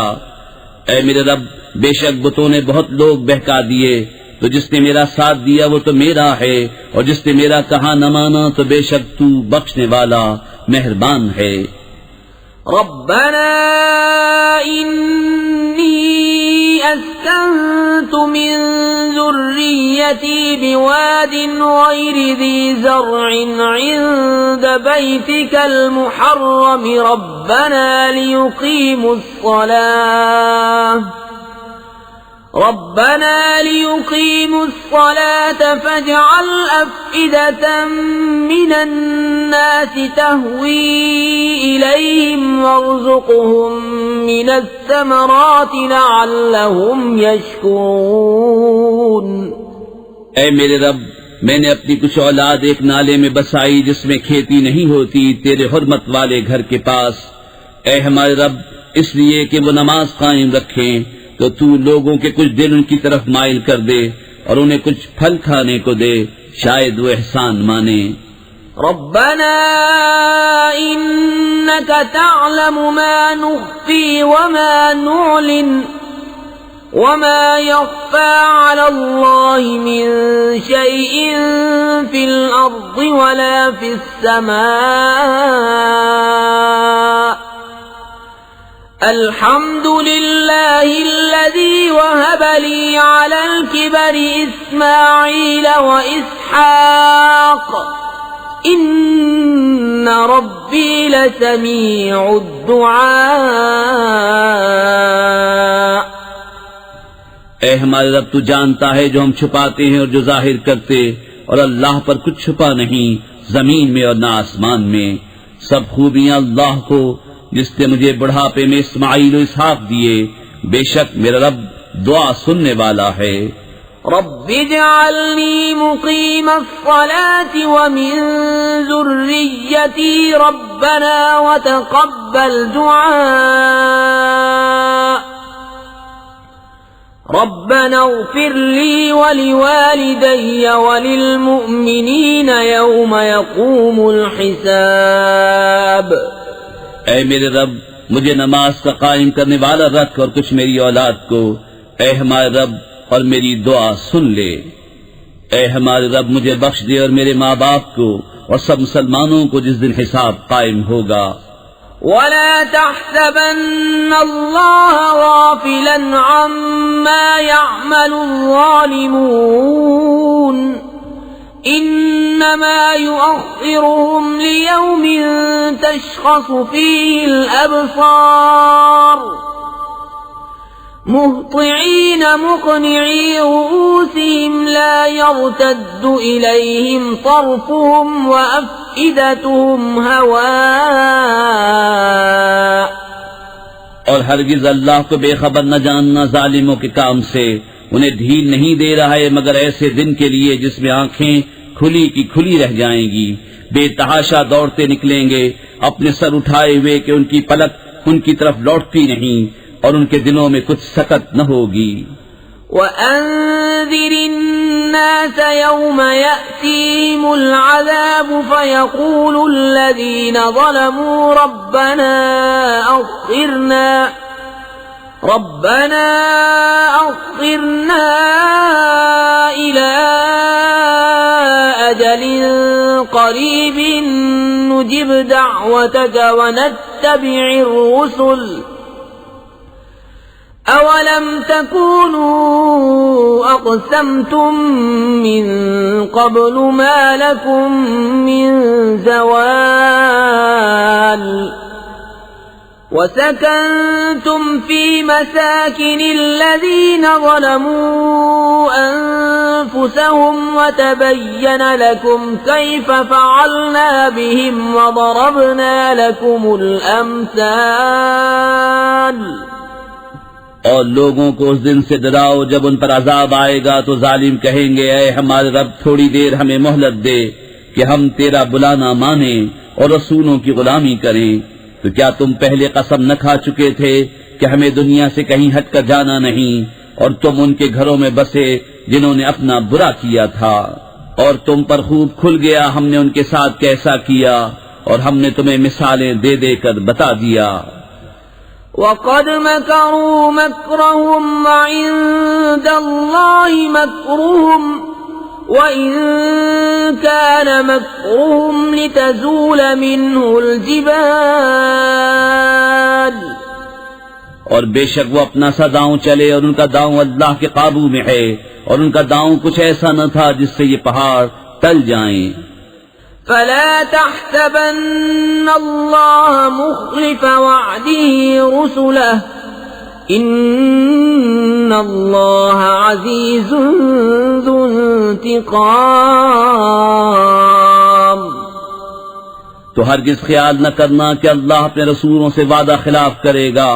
اے میرے رب بے شک بتوں نے بہت لوگ بہکا دیے، تو جس نے میرا ساتھ دیا وہ تو میرا ہے، اور جس نے میرا کہا نہ مانا تو بے شک تو بخشنے والا مہربان ہے۔ ربنا انی اسکنت من ذریتی بواد غیر ذی زرع عند بیتک المحرم ربنا ليقيموا الصلاة فاجعل أفئدة من الناس تهوي إليهم وارزقهم من الثمرات لعلهم يشكرون. اے میرے رب، میں نے اپنی کچھ اولاد ایک نالے میں بسائی جس میں کھیتی نہیں ہوتی تیرے حرمت والے گھر کے پاس. اے ہمارے رب، اس لیے کہ وہ نماز قائم رکھیں تو تو لوگوں کے کچھ دل ان کی طرف مائل کر دے اور انہیں کچھ پھل کھانے کو دے، شاید وہ احسان مانے. ربنا انك تعلم ما نخفي وما نعلن وما يخفى على الله من شيء في الأرض ولا في السماء. الحمد لله الذي وهب لي على الكبر إسماعيل وإسحاق إن ربي لسميع الدعاء. اے ہمارے رب، تو جانتا ہے جو ہم چھپاتے ہیں اور جو ظاہر کرتے، اور اللہ پر کچھ چھپا نہیں زمین میں اور نہ آسمان میں. سب خوبیاں اللہ کو جس نے مجھے بڑھاپے میں اسماعیل و اسحاق دیے. بے شک میرا رب دعا سننے والا ہے. رب اجعلني مقيم الصلاة ومن ذريتي ربنا وتقبل دعاء. ربنا اغفر لي ولوالدي وللمؤمنين يوم يقوم الحساب. اے میرے رب، مجھے نماز کا قائم کرنے والا رکھ اور کچھ میری اولاد کو. اے ہمارے رب، اور میری دعا سن لے. اے ہمارے رب، مجھے بخش دے اور میرے ماں باپ کو اور سب مسلمانوں کو جس دن حساب قائم ہوگا. ولا تحسبن الله غافلا عما يعمل الظالمون إنما يؤخرهم ليوم تشخص فيه الأبصار مهطعين مقنعي رؤوسهم لا يرتد إليهم طرفهم وأفئدتهم هواء. اور ہرگز اللہ کو بے خبر نہ جاننا ظالموں کے کام سے. انہیں ڈھیل نہیں دے رہا ہے مگر ایسے دن کے لیے جس میں آنکھیں کھلی کی کھلی رہ جائیں گی، بے تحاشا دوڑتے نکلیں گے اپنے سر اٹھائے ہوئے کہ ان کی پلک ان کی طرف لوٹتی نہیں اور ان کے دلوں میں کچھ سکت نہ ہوگی. وَأَنذِرِ النَّاسَ يَوْمَ يَأْتِيهِمُ الْعَذَابُ فَيَقُولُ الَّذِينَ ظَلَمُوا رَبَّنَا أَخِّرْنَا إِلَىٰ أَجَلٍ قَرِيبٍ نُّجِبْ دَعْوَتَكَ وَنَتَّبِعِ الرُّسُلَ أَوَلَمْ تَكُونُوا أَقْسَمْتُم مِّن قَبْلُ مَا لَكُم مِّن زَوَالٍ وَسَكَنتُمْ فِي مَسَاكِنِ الَّذِينَ ظَلَمُوا أَنفُسَهُمْ وَتَبَيَّنَ لَكُمْ كَيْفَ فَعَلْنَا بِهِمْ وَضَرَبْنَا لَكُمُ الْأَمْثَالَ. اور لوگوں کو اس دن سے ڈراؤ جب ان پر عذاب آئے گا تو ظالم کہیں گے، اے ہمارے رب تھوڑی دیر ہمیں مہلت دے کہ ہم تیرا بلانا مانیں اور رسولوں کی غلامی کریں. تو کیا تم پہلے قسم نہ کھا چکے تھے کہ ہمیں دنیا سے کہیں ہٹ کر جانا نہیں، اور تم ان کے گھروں میں بسے جنہوں نے اپنا برا کیا تھا، اور تم پر خوب کھل گیا ہم نے ان کے ساتھ کیسا کیا، اور ہم نے تمہیں مثالیں دے دے کر بتا دیا. وَقَدْ مَكَرُوا مَكْرَهُمْ وَعِندَ اللَّهِ مَكْرُهُمْ وَإِن كَانَ مَكْرُهُمْ لِتَزُولَ مِنْهُ الْجِبَالُ. اور بے شک وہ اپنا سا داؤں چلے اور ان کا داؤں اللہ کے قابو میں ہے، اور ان کا داؤں کچھ ایسا نہ تھا جس سے یہ پہاڑ ٹل جائیں. فلا تحسبن الله مخلف وعده رسله ان اللہ عزیز ذو انتقام. تو ہرگز خیال نہ کرنا کہ اللہ اپنے رسولوں سے وعدہ خلاف کرے گا،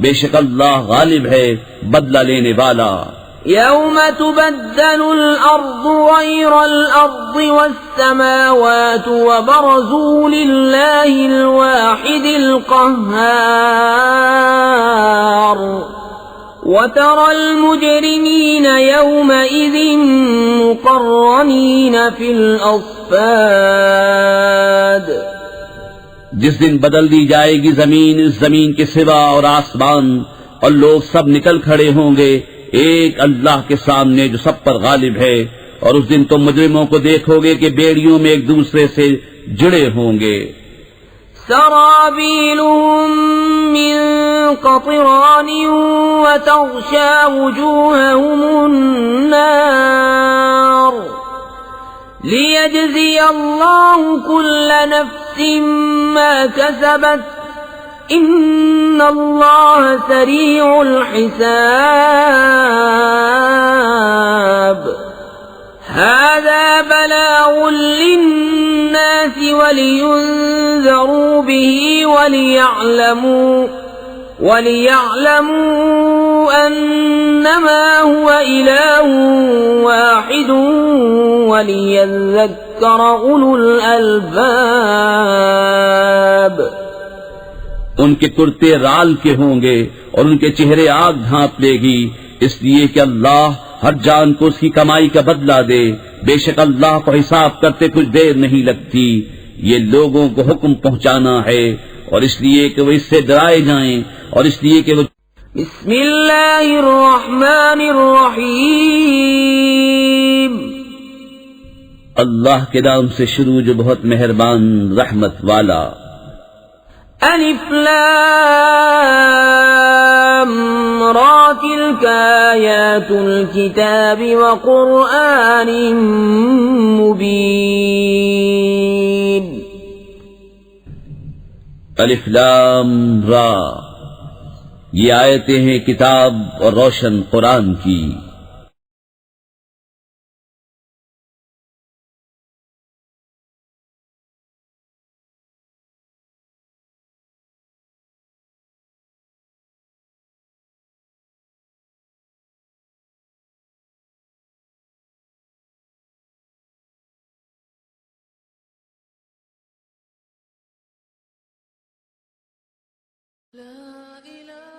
بے شک اللہ غالب ہے، بدلہ لینے والا. يوم تبدل الأرض غير الأرض والسماوات وبرزوا لله الواحد القهار وترى المجرمين يومئذ مقرنين في الأصفاد. جس دن بدل دی جائے گی زمین اس زمین کے سوا اور آسمان، اور لوگ سب نکل کھڑے ہوں گے ایک اللہ کے سامنے جو سب پر غالب ہے. اور اس دن تم مجرموں کو دیکھو گے کہ بیڑیوں میں ایک دوسرے سے جڑے ہوں گے. سرابيلهم من قطران وتغشى وجوههم النار ليجزي الله كل نفس ما كسبت ان اللہ سریع الحساب. هذا بلاغ للناس ولينذروا به وليعلموا انما هو اله واحد وليذكر اولو الالباب. ان کے کرتے رال کے ہوں گے اور ان کے چہرے آگ ڈھانپ لے گی، اس لیے کہ اللہ ہر جان کو اس کی کمائی کا بدلہ دے. بے شک اللہ کو حساب کرتے کچھ دیر نہیں لگتی. یہ لوگوں کو حکم پہنچانا ہے، اور اس لیے کہ وہ اس سے ڈرائے جائیں، اور اس لیے کہ وہ بسم اللہ الرحمن الرحیم. اللہ کے نام سے شروع جو بہت مہربان رحمت والا. الف لام را تلک آیات الكتاب وقرآن مبین. الف لام را، یہ آیتیں ہیں کتاب اور روشن قرآن کی. لا إله